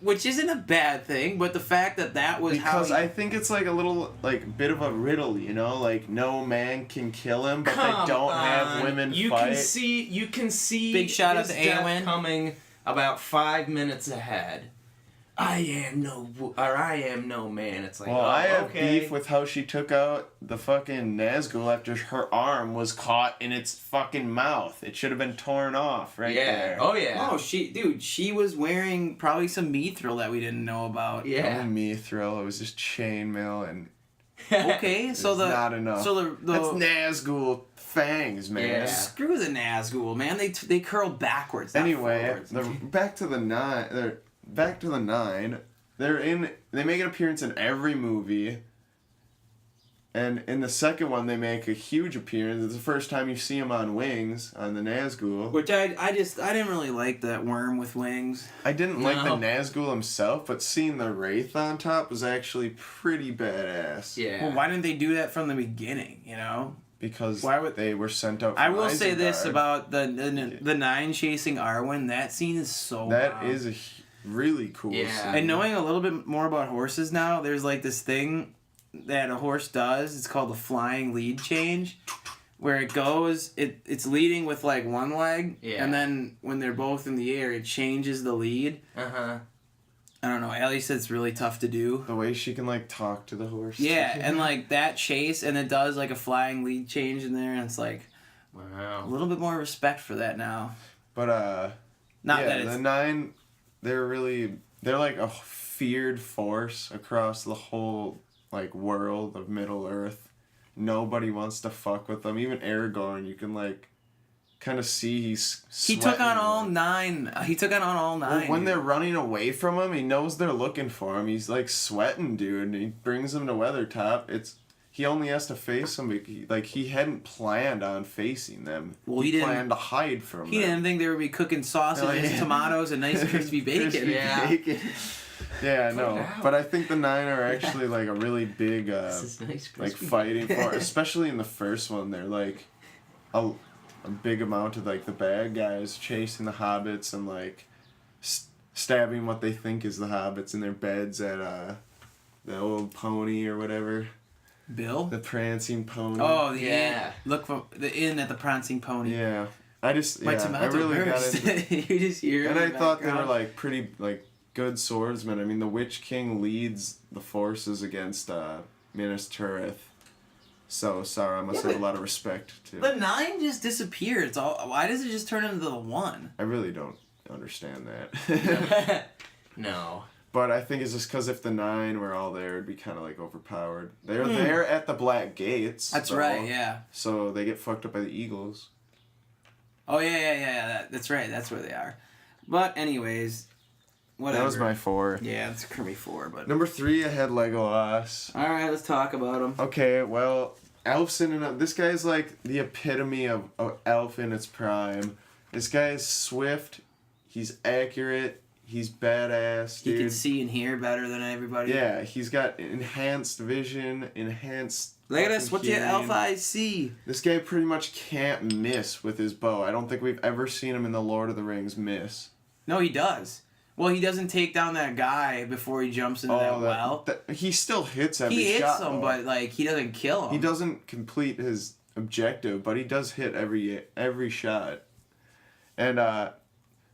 Which isn't a bad thing, but the fact that was Because how I think it's like a little, like, bit of a riddle, you know? Like, no man can kill him, but Come they don't on. have women you fight. You can see Big shout out his to death Eowyn. coming about 5 minutes ahead. I am no man. It's like, Well, oh, I have okay. beef with how she took out the fucking Nazgul after her arm was caught in its fucking mouth. It should have been torn off right there. Oh yeah. Oh, she was wearing probably some mithril that we didn't know about. Yeah. Oh, mithril. It was just chainmail, and Okay, so it's not enough. So the That's Nazgul fangs, man. Yeah. screw the Nazgul, man. They curl backwards. Not Anyway, forwards. back to the 9. They make an appearance in every movie. And in the second one, they make a huge appearance. It's the first time you see them on wings, on the Nazgul. Which I didn't really like that worm with wings. I didn't like the No. Nazgul himself, but seeing the Wraith on top was actually pretty badass. Yeah. Well, why didn't they do that from the beginning? You know. Because Why would- they were sent out I from will say this Isengard. about the 9 chasing Arwen. That scene is so. That wow. is a really cool Yeah. scene. And knowing a little bit more about horses now, there's like this thing that a horse does. It's called the flying lead change, where it goes. It's leading with like one leg, Yeah. and then when they're both in the air, it changes the lead. Uh-huh. I don't know. Allie said it's really tough to do. The way she can like talk to the horse. Yeah, and like that chase, and it does like a flying lead change in there, and it's like a Wow. little bit more respect for that now. But Not yeah, that it's the 9, they're like a feared force across the whole like world of Middle Earth. Nobody wants to fuck with them. Even Aragorn, you can like kind of see he took on sweating, all like- 9. He took on all 9. Well, when dude. they're running away from him, he knows they're looking for him. He's like sweating, dude, and he brings them to Weathertop. He only has to face them. He hadn't planned on facing them. Well, he didn't- planned to hide from He them. didn't think they would be cooking sausages, yeah. tomatoes, and nice crispy bacon. Crispy Yeah. bacon. Yeah, I know. out. But I think the 9 are actually like a really big, This is nice. like crispy. fighting for, especially in the first one. They're like a big amount of like the bad guys chasing the hobbits and like stabbing what they think is the hobbits in their beds at the old pony or whatever, Bill? the prancing pony. Oh, the Yeah. inn. Look for the inn at the Prancing Pony. Yeah, I just My I tomato really burst. got into. You just hear it And in I the thought they were background. like pretty like good swordsmen. I mean, the Witch King leads the forces against Minas Tirith. So Sauron must Yeah, have a but lot of respect too. The 9 just disappeared. It's all. Why does it just turn into the 1? I really don't understand that. No. But I think it's just because if the 9 were all there, it'd be kind of like overpowered. They're Hmm. there at the Black Gates. That's so- right. Yeah. So they get fucked up by the Eagles. Oh yeah. That's right. That's where they are. But anyways, whatever. That was my 4. Yeah, it's Kermie 4. But Number 3, I had Legolas. all right, let's talk about him. Okay, well, Elfson and this guy's like the epitome of elf in its prime. This guy is swift. He's accurate. He's badass, He dude. can see and hear better than everybody. Yeah, he's got enhanced vision, enhanced. Look at this. fucking What's your hearing. elf eyes see? This guy pretty much can't miss with his bow. I don't think we've ever seen him in the Lord of the Rings miss. No, he does. Well, he doesn't take down that guy before he jumps into that well. He still hits every He shot. hits him, though. but like he doesn't kill him. He doesn't complete his objective, but he does hit every shot. And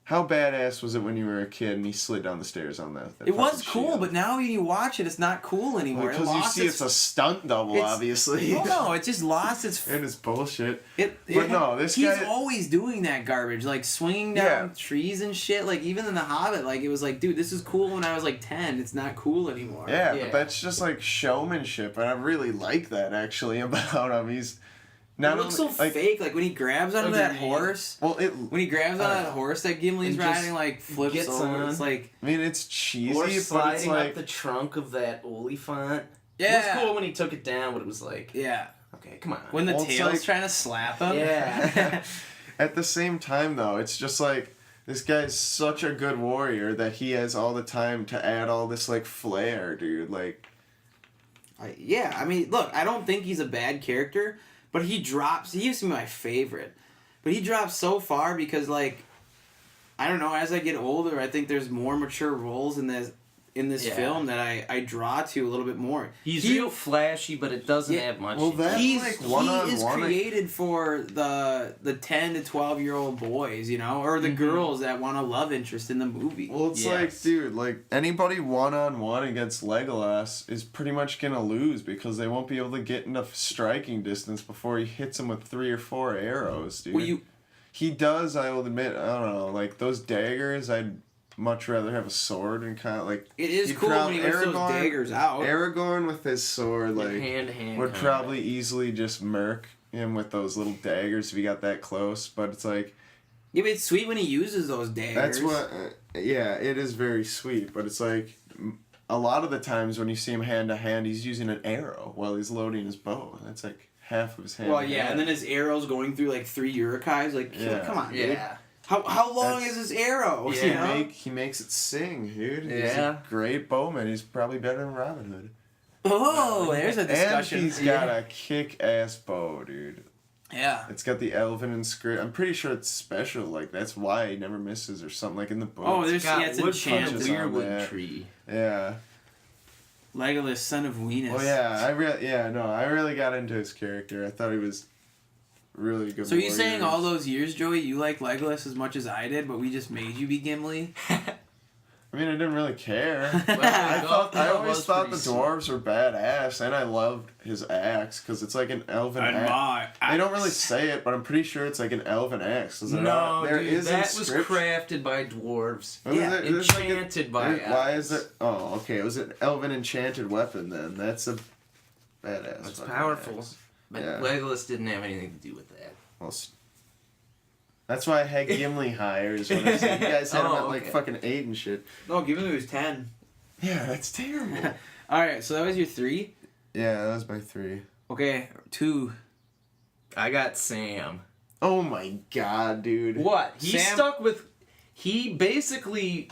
how badass was it when you were a kid and he slid down the stairs on that? It was cool, but now when you watch it, it's not cool anymore. Because you see it's a stunt double, it's- obviously. Oh no, it just lost its. And it's bullshit. But no, this he's guy- always doing that garbage, like swinging down Yeah. trees and shit. Like even in The Hobbit, like it was like, dude, this is cool when I was like 10. It's not cool anymore. Yeah, Yeah. but that's just like showmanship, and I really like that actually about him. He's It not looks so only, like, fake. Like when he grabs onto that Agreed. horse. well, When he grabs onto that horse that Gimli's and just riding, like flips gets over. on. It's like, I mean, it's cheesy, Or but sliding it's like up the trunk of that Oliphant. yeah, It was cool when he took it down, but it was like, yeah. okay, come on. When the Well, it's tail's like- trying to slap him. Yeah. at the same time though, it's just like this guy's such a good warrior that he has all the time to add all this like flair, dude. Like, Yeah, I mean, look, I don't think he's a bad character, but he drops. He used to be my favorite, but he drops so far because, like, I don't know. As I get older, I think there's more mature roles in this Yeah. film that I draw to a little bit more. He's He- real flashy, but it doesn't Yeah, have much. well, that- He's like, he one-on-one, is created for the 10 to 12-year-old boys, you know, or the girls that want a love interest in the movie. well, it's like, Yes. dude, like anybody one-on-one against Legolas is pretty much gonna lose because they won't be able to get enough striking distance before he hits him with 3 or 4 arrows, dude. Well, He does, I will admit, I don't know, like those daggers, I'd much rather have a sword and kind of like. it is you'd cool when he prob- gets those daggers out. Aragorn with his sword, like, hand to hand. would probably easily just murk him with those little daggers if he got that close, but it's like, Yeah, but it's sweet when he uses those daggers. that's what, yeah, it is very sweet, but it's like, a lot of the times when you see him hand to hand, he's using an arrow while he's loading his bow. That's like half of his hand. Well, to yeah, hand. and then his arrow's going through like 3 urukais. Like, Yeah. come on, dude. Yeah. How long That's- is his arrow? Yeah. You know? He makes it sing, dude. He's Yeah. a great bowman. He's probably better than Robin Hood. Oh, there's a And discussion. he's got a kick-ass bow, dude. Yeah. It's got the elven inscription. I'm pretty sure it's special. Like, that's why he never misses or something, like in the book. Oh, there's Got yeah, it's wood enchanted. from punches a on weirwood that. tree. Yeah. Legolas, son of Weenus. Oh yeah, I really got into his character. I thought he was really good. So are you saying warrior. all those years, Joey, you like Legolas as much as I did, but we just made you be Gimli? I mean, I didn't really care. Well, I always was thought the pretty dwarves were badass, and I loved his axe because it's like an elven axe. They don't really say it, but I'm pretty sure it's like an elven axe. No, there dude, is that was inscription. crafted by dwarves. Yeah, There's like enchanted by why elves. is it? Oh, okay. It was an elven enchanted weapon then. That's a badass. That's fucking powerful. axe. But Yeah. Legolas didn't have anything to do with that. Well, that's why I had Gimli higher. Is what I'm saying. You guys had him at like okay. fucking 8 and shit. No, Gimli was 10. Yeah, that's terrible. Alright, so that was your 3? Yeah, that was my 3. Okay, 2. I got Sam. Oh my god, dude. What? He Sam- stuck with. He basically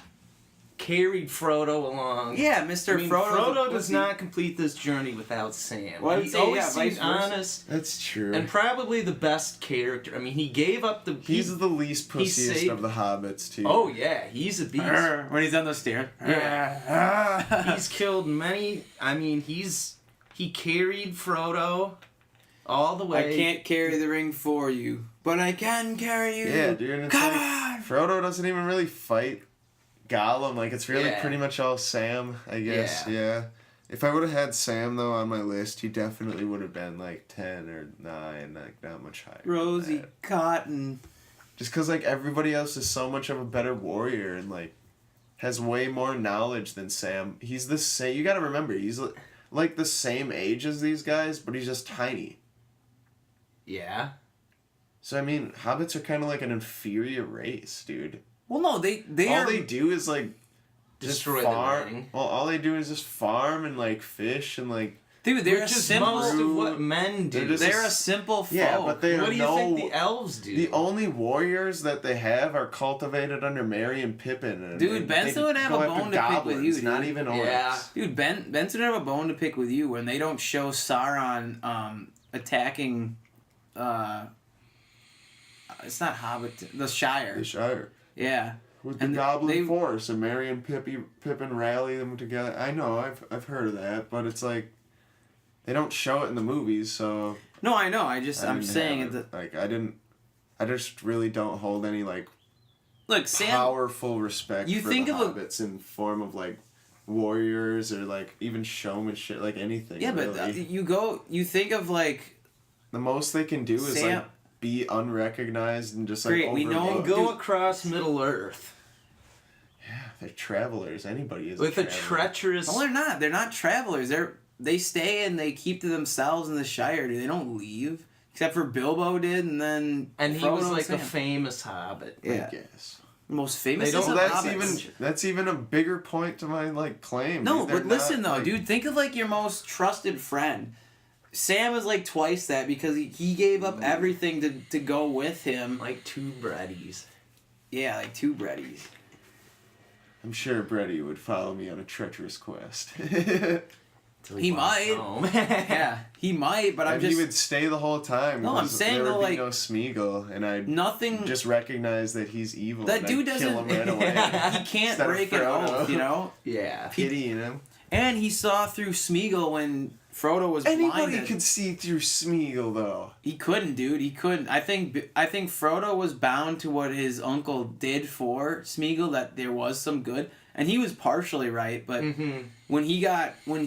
carried Frodo along. Yeah, Mr. I mean, Frodo's a Frodo does pussy. not complete this journey without Sam. Well, I would he say, always yeah, seemed vice versa. honest That's true. and probably the best character. I mean, he gave up the. He's the least he pussiest saved- of the hobbits, too. Oh yeah, he's a beast. When he's on the stairs. He's killed many. I mean, he carried Frodo all the way. I can't carry the ring for you, but I can carry you. Yeah, dude. It's Come like, on! Frodo doesn't even really fight Gollum. Like, it's really Yeah. pretty much all Sam, I guess. Yeah. Yeah. If I would have had Sam, though, on my list, he definitely would have been, like, 10 or 9, like, not much higher. than Rosie that. Cotton. Just because, like, everybody else is so much of a better warrior and, like, has way more knowledge than Sam. He's the same. You gotta remember, he's, like, the same age as these guys, but he's just tiny. Yeah. So, I mean, hobbits are kind of like an inferior race, dude. Well, no, they All are. they do is, like, just Destroy the farm. ring. Well, all they do is just farm and, like, fish and, like... Dude, they're a Which is simple. most of what men do. They're just They're a simple folk. Yeah, but they What are do you think the elves do? The only warriors that they have are cultivated under Merry and Pippin. And Dude, they Benson would have go a after bone to pick with you, goblins, Not dude. even orcs. Yeah. Dude, Benson would have a bone to pick with you when they don't show Sauron attacking. It's not Hobbit. The Shire. The Shire. Yeah. With the And Goblin they- Force, and Merry and Pippin rally them together. I know, I've heard of that, but it's like they don't show it in the movies, so No, I know. I'm didn't saying have it. Like I just really don't hold any like Look, Sam. powerful respect you for think the of a- hobbits in form of like warriors or like even showmanship, like anything. Yeah, but really. you think of like. The most they can do is Sam- like be unrecognized and just like Great, we know- overlooked. Go across Middle Earth Yeah, they're travelers. Anybody is with a traveler. treacherous. No, they're not. They're not travelers. They stay and they keep to themselves in the Shire. Dude. They don't leave. Except for Bilbo did, and then And he Frodo was and like Sam. a famous hobbit. Yeah. I guess. Most famous. They don't- is So the that's hobbits. even a bigger point to my like claim. No, dude. They're but listen not, though, like- dude. Think of like your most trusted friend. Sam is like twice that because he gave up everything to go with him. Like two breadies. Yeah, like 2 breadies. I'm sure Brady would follow me on a treacherous quest. Till He walks might. home. Yeah, he might, but I'm and just he would stay the whole time. No, I'm because saying, there though, would be like, no Smeagol, and I'd nothing. just recognize that he's evil. That and dude I'd kill doesn't. him right away. He can't Instead of break an Frodo. oath, you know. Yeah. Pitying him. And he saw through Smeagol when Frodo was Anybody blinded. could see through Smeagol, though. He couldn't, dude. He couldn't. I think Frodo was bound to what his uncle did for Smeagol. That there was some good, and he was partially right. But Mm-hmm. when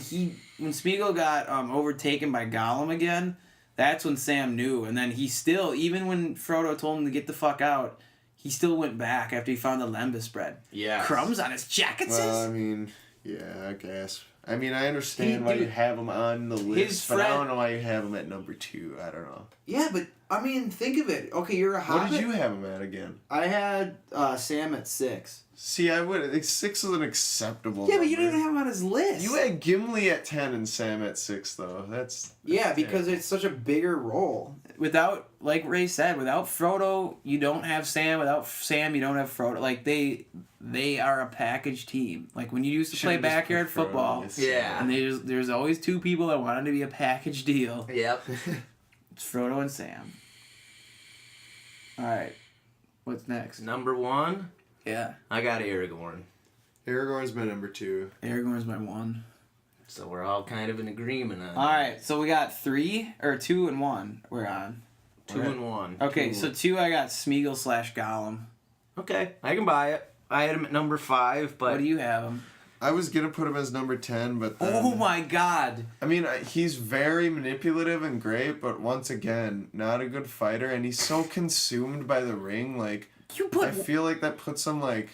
Smeagol got overtaken by Gollum again, that's when Sam knew. And then he still, even when Frodo told him to get the fuck out, he still went back after he found the lembas bread. Yeah. Crumbs on his jacket, Well, I sis. mean, yeah, I guess. I mean, I understand He- why you dude, have him on the list, but I friend- don't know why you have him at number 2. I don't know. Yeah, but I mean, think of it. Okay, you're a What did you have him at again? I had Sam at 6. See, I would. 6 is an acceptable. Yeah, but you number. didn't have him on his list. You had Gimli at 10 and Sam at 6, though. That's Yeah, fair. because it's such a bigger role. Without, like Ray said, without Frodo, you don't have Sam. Without Sam, you don't have Frodo. Like, they are a package team. Like, when you used to play Should've just backyard put Frodo football, as Yeah. and there's always 2 people that wanted to be a package deal. Yep. It's Frodo and Sam. Alright. What's next? Number 1, Yeah. I got Aragorn. Aragorn's my number 2. Aragorn's my 1. So we're all kind of in agreement on All right, so we got 3 or 2 and 1. We're on. 2 and 1. Okay, so 2 I got Smeagol / Gollum. Okay, I can buy it. I had him at number 5, but What do you have him? I was gonna put him as number 10, but then, Oh my God! I mean, he's very manipulative and great, but once again, not a good fighter, and he's so consumed by the ring. Like, You put I feel like that puts him like,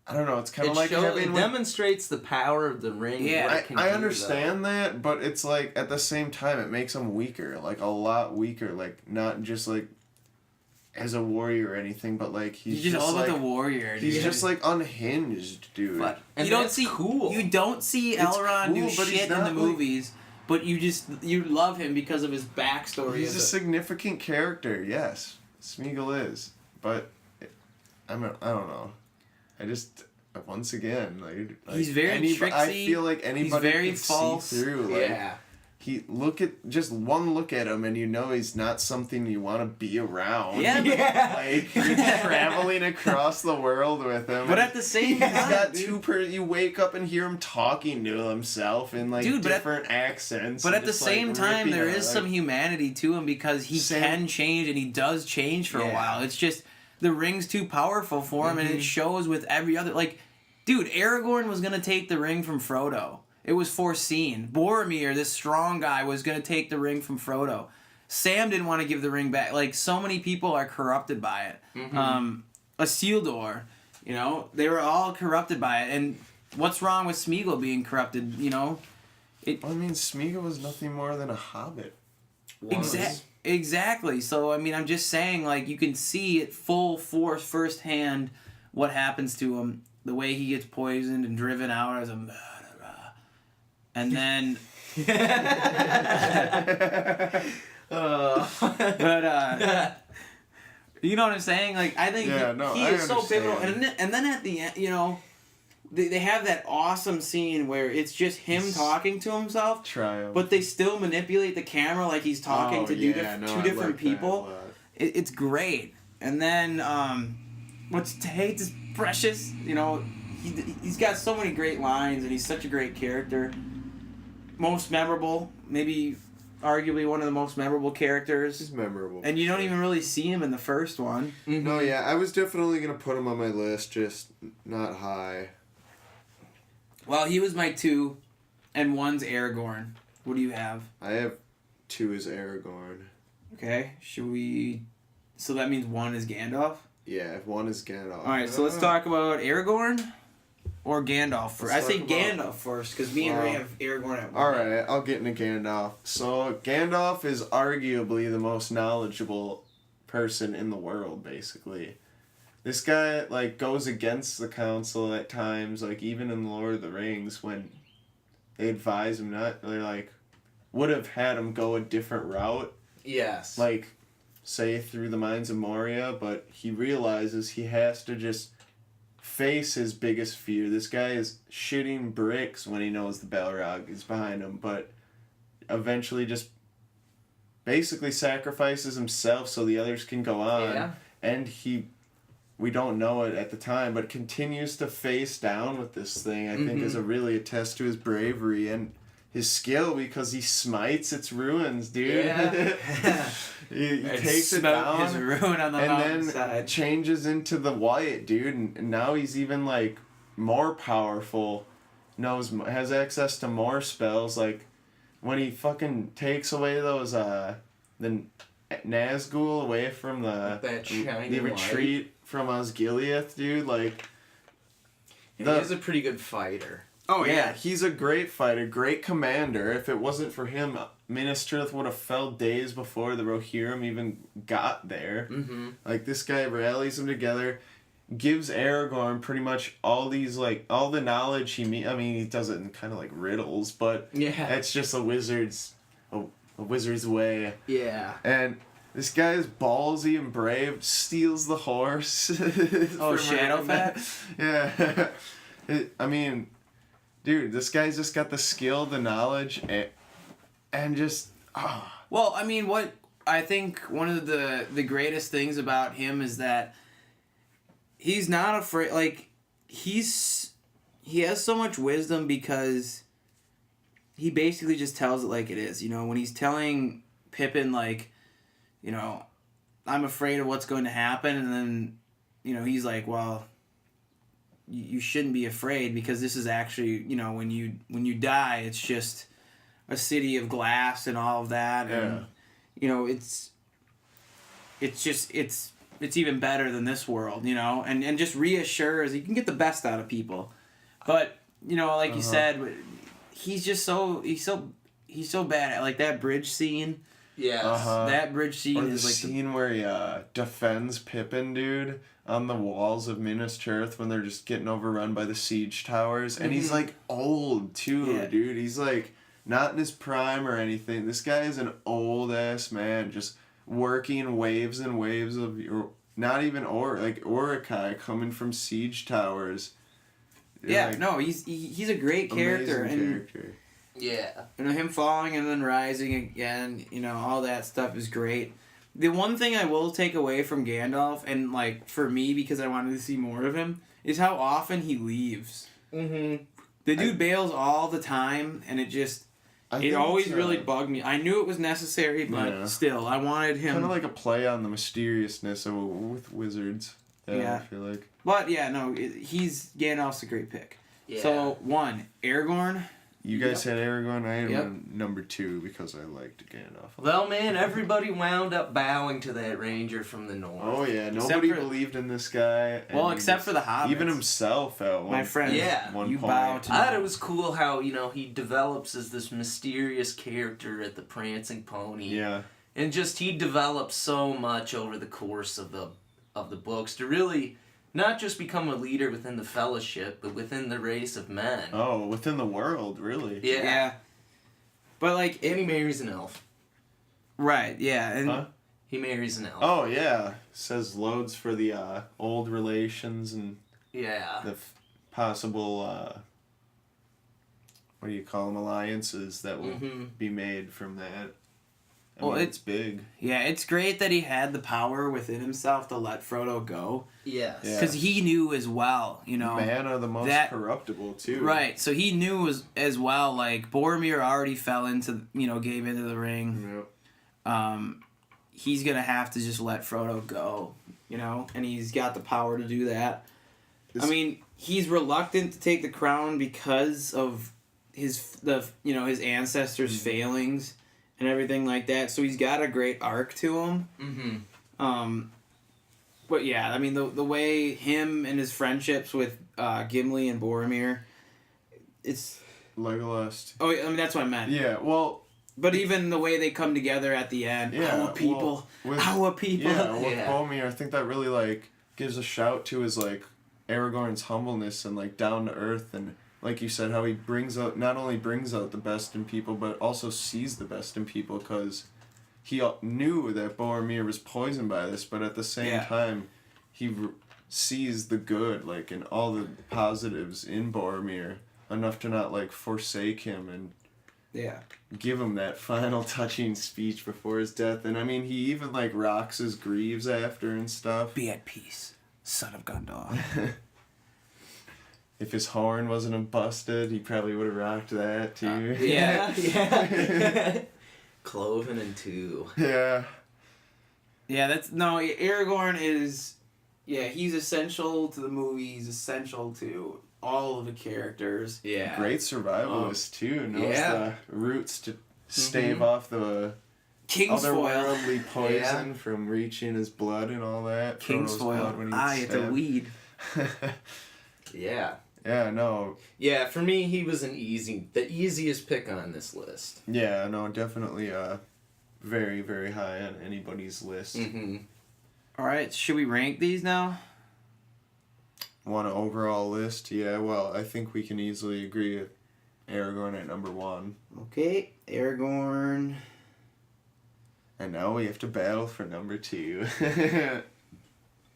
I don't know. It's kind of it, like having. it demonstrates the power of the ring. Yeah. what it can I do, understand that, but it's like at the same time it makes him weaker, like a lot weaker, like not just like as a warrior or anything, but like he's You're just all about like, the warrior. he's dude. just like unhinged, dude. But and you don't that's see cool. You don't see It's Elrond cool, do but he's shit in not, the like- movies, but you love him because of his backstory. He's a as significant character, yes. Smeagol is, but I don't know. I just once again like He's very tricksy. I feel like anybody very could false. see through. Like, yeah. Just one look at him and you know he's not something you want to be around. Yeah, but- Like you're traveling across the world with him. But at the same He's time, got dude, you wake up and hear him talking to himself in like Dude, but at- different accents. but and at the just, like, same time, ripping there on, is some humanity to him because he Same- can change and he does change for a Yeah. while. It's just the ring's too powerful for him, and it shows with every other. Like, dude, Aragorn was gonna take the ring from Frodo. It was foreseen. Boromir, this strong guy, was gonna take the ring from Frodo. Sam didn't want to give the ring back. Like, so many people are corrupted by it. Isildur, you know, they were all corrupted by it. And what's wrong with Smeagol being corrupted? You know, I mean, Smeagol was nothing more than a hobbit. Exactly. So I mean, I'm just saying, like, you can see it full force, firsthand, what happens to him, the way he gets poisoned and driven out as a murderer, and then. But you know what I'm saying? Like, I think Yeah, no, he I is so pivotal. understand. And then at the end, you know, they have that awesome scene where it's just him talking to himself. Triumph. But they still manipulate the camera like he's talking to two different people. It's great. And then, what's Tate is precious. You know, he's got so many great lines and he's such a great character. Most memorable, maybe arguably one of the most memorable characters. He's memorable. And you don't even really see him in the first one. No, yeah, I was definitely gonna put him on my list, just not high. Well, he was my 2, and 1's Aragorn. What do you have? I have 2 as Aragorn. Okay, should we... So that means 1 is Gandalf? Yeah, if 1 is Gandalf. Alright, so let's talk about Aragorn or Gandalf first. I Let's say talk about- Gandalf first, because me and Ray have Aragorn at 1. Alright, I'll get into Gandalf. So, Gandalf is arguably the most knowledgeable person in the world, basically. This guy, like, goes against the council at times, like, even in Lord of the Rings, when they advise him not, they, like, would have had him go a different route, Yes. like, say, through the Mines of Moria, but he realizes he has to just face his biggest fear. This guy is shitting bricks when he knows the Balrog is behind him, but eventually just basically sacrifices himself so the others can go on. Yeah. And we don't know it at the time, but continues to face down with this thing, I think is a really a test to his bravery and his skill, because he smites its ruins, dude. Yeah. he And takes it smoke down his ruin on the and then mountainside. changes into the Wyatt, dude, and now he's even like more powerful, has access to more spells. Like when he fucking takes away those the Nazgul away from the That shining the retreat from Osgiliath, dude. Like He is a pretty good fighter. Oh, yeah, he's a great fighter, great commander. If it wasn't for him, Minas Tirith would have fell days before the Rohirrim even got there. Mm-hmm. Like, this guy rallies them together, gives Aragorn pretty much all these, like, all the knowledge he he does it in kind of like riddles, but Yeah. it's just a wizard's way. Yeah. And this guy is ballsy and brave, steals the horse. Oh, from Shadowfat? Yeah. Dude, this guy's just got the skill, the knowledge, and just... Well, I mean, what I think one of the greatest things about him is that he's not afraid. Like, he has so much wisdom because he basically just tells it like it is. You know, when he's telling Pippin, like, you know, I'm afraid of what's going to happen, and then, you know, he's like, well, you shouldn't be afraid because this is actually, you know, when you die, it's just a city of glass and all of that, and you know, it's even better than this world, you know, and just reassures you can get the best out of people, but you know, like you said, he's so bad at like that bridge scene. Yeah. That bridge scene Or the is like scene where he defends Pippin, dude, on the walls of Minas Tirith when they're just getting overrun by the siege towers, and he's like old too, dude. He's like not in his prime or anything. This guy is an old ass man, just working waves and waves of not even Uruk-hai coming from siege towers. yeah, Like, no, he's a great character, amazing and character. Yeah. you know, him falling and then rising again, you know, all that stuff is great. The one thing I will take away from Gandalf, and like for me because I wanted to see more of him, is how often he leaves. Mm-hmm. The dude bails all the time, and it always really bugged me. I knew it was necessary, but still, I wanted him. Kind of like a play on the mysteriousness with wizards. Yeah. I feel like. But yeah, no, Gandalf's a great pick. Yeah. So 1, Aragorn. You guys had Aragorn. I had Yep. him number 2 because I liked Gandalf. Well, man, everybody wound up bowing to that ranger from the north. Oh yeah, Except nobody for- believed in this guy. and Well, he except was- for the hobbits. Even himself at My friend, Yeah. one you point. bow to I thought it was cool how, you know, he develops as this mysterious character at the Prancing Pony. Yeah. And just he develops so much over the course of the books to really not just become a leader within the Fellowship, but within the race of men. Oh, within the world, really. Yeah. But like, And he marries an elf. right, yeah, and Huh? He marries an elf. Oh yeah, says loads for the old relations and Yeah. the possible what do you call them, alliances that will be made from that. I Well, mean, it's big. yeah, it's great that he had the power within himself to let Frodo go, Yes. Yeah. because he knew as well, you know. Man are the most that- corruptible too. Right, so he knew as well, like, Boromir already fell into, you know, gave into the ring. Yep. He's gonna have to just let Frodo go, you know, and he's got the power to do that. I mean, he's reluctant to take the crown because of his ancestors' failings and everything like that. So he's got a great arc to him. Mm-hmm. But yeah, I mean the way him and his friendships with Gimli and Boromir, it's Legolas. I mean that's what I meant. Yeah. Well. But even the way they come together at the end, Yeah, our people, well, our people. Yeah, with Yeah. Boromir, I think that really like gives a shout to his like Aragorn's humbleness and like down to earth, and like you said, how he not only brings out the best in people, but also sees the best in people, because he knew that Boromir was poisoned by this, but at the same time, he sees the good, like, in all the positives in Boromir, enough to not like forsake him and give him that final touching speech before his death. And I mean, he even like rocks his greaves after and stuff. Be at peace, son of Gondor. If his horn wasn't busted, he probably would have rocked that too. Yeah. Cloven in two. Yeah. Yeah, Aragorn is, he's essential to the movie. He's essential to all of the characters. Yeah. Great survivalist too. Knows the routes to stave off the Kingsfoil. otherworldly poison from reaching his blood and all that. Frodo's blood when Kingsfoil. he It's a weed. Yeah. Yeah, no. Yeah, for me, he was the easiest pick on this list. Yeah, no, definitely very, very high on anybody's list. Mm-hmm. All right, should we rank these now? Want an overall list? Yeah, well, I think we can easily agree with Aragorn at number 1. Okay, Aragorn. And now we have to battle for number 2.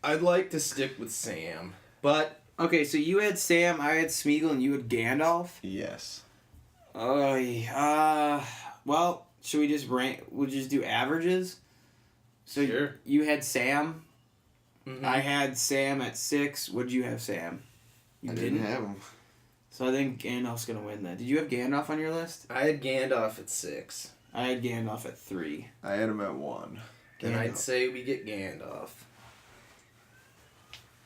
I'd like to stick with Sam, but... Okay, so you had Sam, I had Smeagol, and you had Gandalf? Yes. Well, should we just rank? We'll just do averages? So Sure. you had Sam. Mm-hmm. I had Sam at 6. What'd you have, Sam? You I didn't have him. So I think Gandalf's gonna win that. Did you have Gandalf on your list? I had Gandalf at 6. I had Gandalf at 3. I had him at 1. Then I'd say we get Gandalf.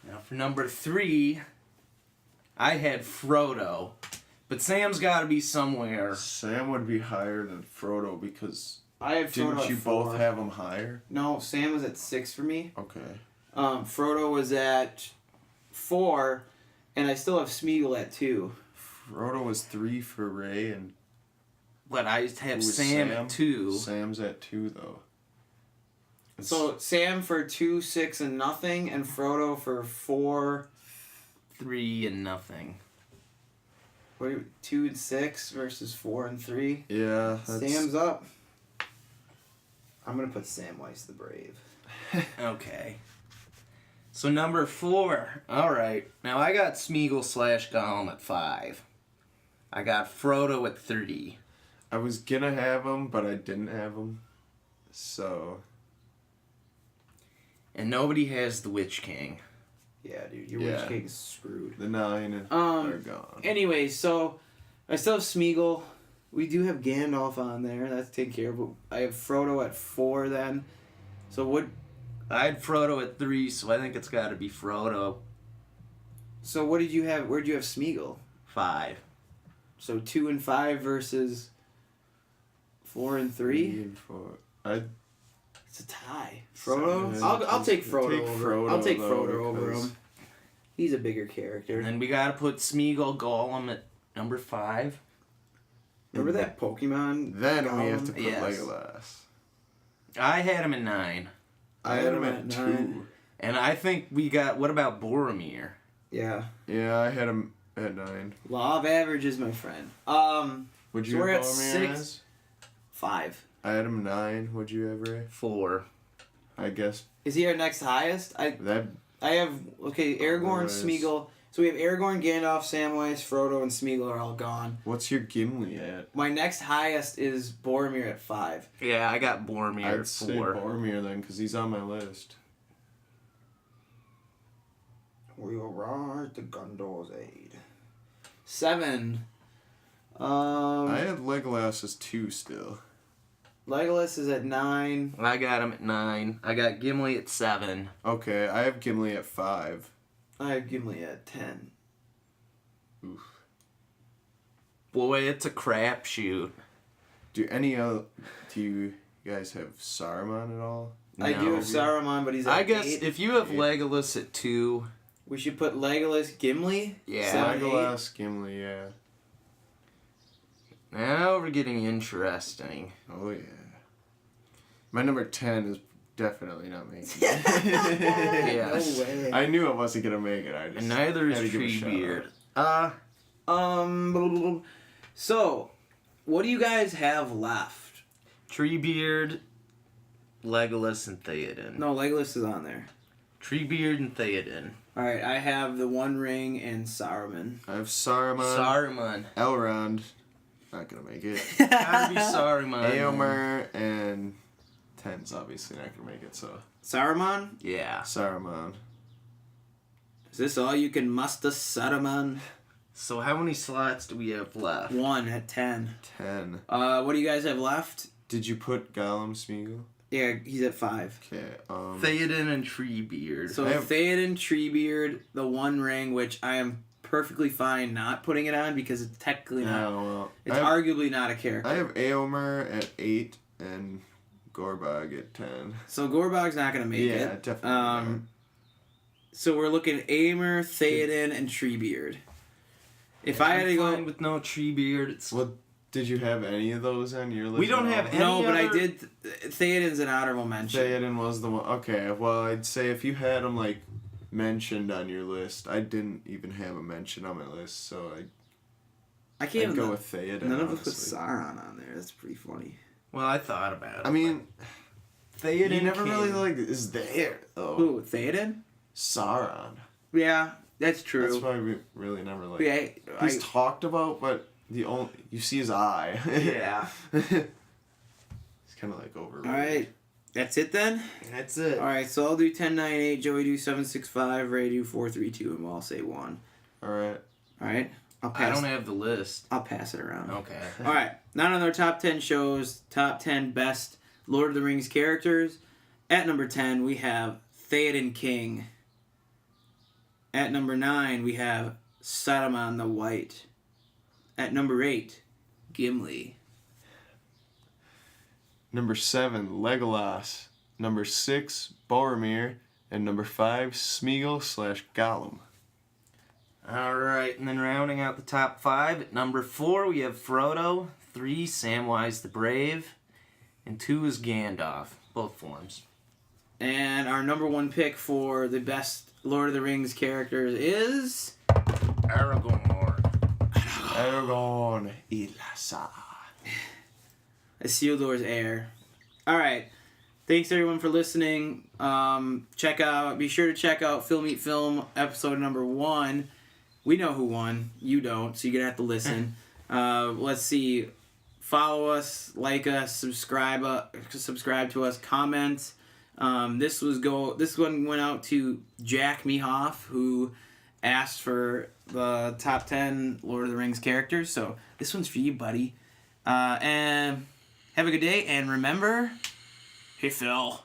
Now for number 3, I had Frodo. But Sam's got to be somewhere. Sam would be higher than Frodo because I have Frodo didn't at you 4. both have him higher? No, Sam was at 6 for me. Okay. Frodo was at 4, and I still have Smeagol at 2. Frodo was 3 for Ray, and But I have who was Sam at 2. Sam's at 2 though. So Sam for 2, 6, and nothing, and Frodo for 4. 3 and nothing. What, 2 and 6 versus 4 and 3. Yeah, Sam's up. I'm gonna put Samwise the Brave. Okay. So number 4. Alright. Now I got Smeagol / Gollum at 5. I got Frodo at 3. I was gonna have him, but I didn't have him. So And nobody has the Witch King. Yeah, dude, your Yeah. Witch King's screwed. the 9 Um, are gone. Anyway, so I still have Smeagol. We do have Gandalf on there. That's taken care of. But I have Frodo at 4 then. So what? I had Frodo at 3, so I think it's got to be Frodo. So what did you have? Where'd you have Smeagol? 5. So 2 and 5 versus 4 and 3. and 4. I It's a tie. Frodo. Yeah, I'll take Frodo take over. Frodo, I'll take though, Frodo over because- him. He's a bigger character. And then we got to put Smeagol Gollum at number 5. Remember that Pokemon? Then we have to Gollum? put Yes. Legolas. I had him at 9. I had him at 2. 9. And I think we got, what about Boromir? Yeah. Yeah, I had him at 9. Law of averages, my friend. Would So you we're have at Boromir 6. as? 5. I had him 9. Would you have Ray? 4. I guess Is he our next highest? that. I have Aragorn, Otherwise- Smeagol. So we have Aragorn, Gandalf, Samwise, Frodo, and Smeagol are all gone. What's your Gimli at? My next highest is Boromir at 5. Yeah, I got Boromir I'd at say 4. Boromir then, because he's on my list. We will ride to Gondor's aid. 7. I had Legolas as 2 still. Legolas is at 9. I got him at 9. I got Gimli at 7. Okay, I have Gimli at 5. I have Gimli at 10. Oof. Boy, it's a crapshoot. Do you guys have Saruman at all? I do No. have Saruman, but he's at I guess 8. if you have Eight. Legolas at 2, We should put Legolas, Gimli. Yeah. 7, 8. Legolas, Gimli, yeah. now we're getting interesting. Oh yeah. My number 10 is definitely not making it. Yes. No way. I knew I wasn't gonna make it. I just And neither had to is give a shout Treebeard. out. Blah, blah, blah. So, what do you guys have left? Treebeard, Legolas, and Theoden. No, Legolas is on there. Treebeard and Theoden. All right, I have the One Ring and Saruman. I have Saruman, Saruman. Elrond, not gonna make it. Gotta be Saruman. Eomer and 10's obviously not gonna make it. So Saruman? Yeah. Saruman. Is this all you can muster, Saruman? So how many slots do we have left? 1 at 10. 10. What do you guys have left? Did you put Gollum, Smeagol? Yeah, he's at 5. Okay. Theoden and Treebeard. So I have- Theoden, Treebeard, the One Ring, which I am perfectly fine not putting it on because it's technically not. No, well, It's I have, arguably not a character. I have Eomer at 8 and Gorbog at 10. So Gorbog's not gonna make Yeah, it. definitely. So we're looking at Aemir, Theoden, and Treebeard. If I had to fine go, with no Treebeard, it's Well, did you have any of those on your list? We don't at have all? any no, but I other- did. Theoden's an honorable mention. Theoden was the one. Okay, well, I'd say if you had him like mentioned on your list, I didn't even have a mention on my list, so I can't I'd even go with Theoden. None of us put honestly. Sauron on there. That's pretty funny. well, I thought about it. I mean, Theoden he never came- really like is there though. Who? Theoden? Sauron. Yeah, that's true. That's why we really never like. yeah, He's talked about, but the only you see his eye. Yeah. He's kind of like overrated. all right. That's it then. That's it. All right, so I'll do 10, 9, 8. Joey do 7, 6, 5. Ray do 4, 3, 2, and we'll all say 1. All right. All right. I'll I pass. don't have the list. I'll pass it around. Okay. All right. Not on their top 10 shows, top 10 best Lord of the Rings characters. At number 10, we have Theoden King. At number 9, we have Saruman the White. At number 8, Gimli. Number 7, Legolas. Number 6, Boromir. And number 5, Smeagol/Gollum. All right, and then rounding out the top 5, at number 4 we have Frodo, 3 Samwise the Brave, and 2 is Gandalf, both forms. And our number 1 pick for the best Lord of the Rings characters is... Aragorn. Aragorn. Ilasa. Isildur's heir. All right. Thanks everyone for listening. Be sure to check out Film Eat Film episode number 1. We know who won. You don't, so you're gonna have to listen. Let's see. Follow us, like us, subscribe to us, comment. This one went out to Jack Mehoff, who asked for the top 10 Lord of the Rings characters. So this one's for you, buddy. And have a good day, and remember, hey Phil.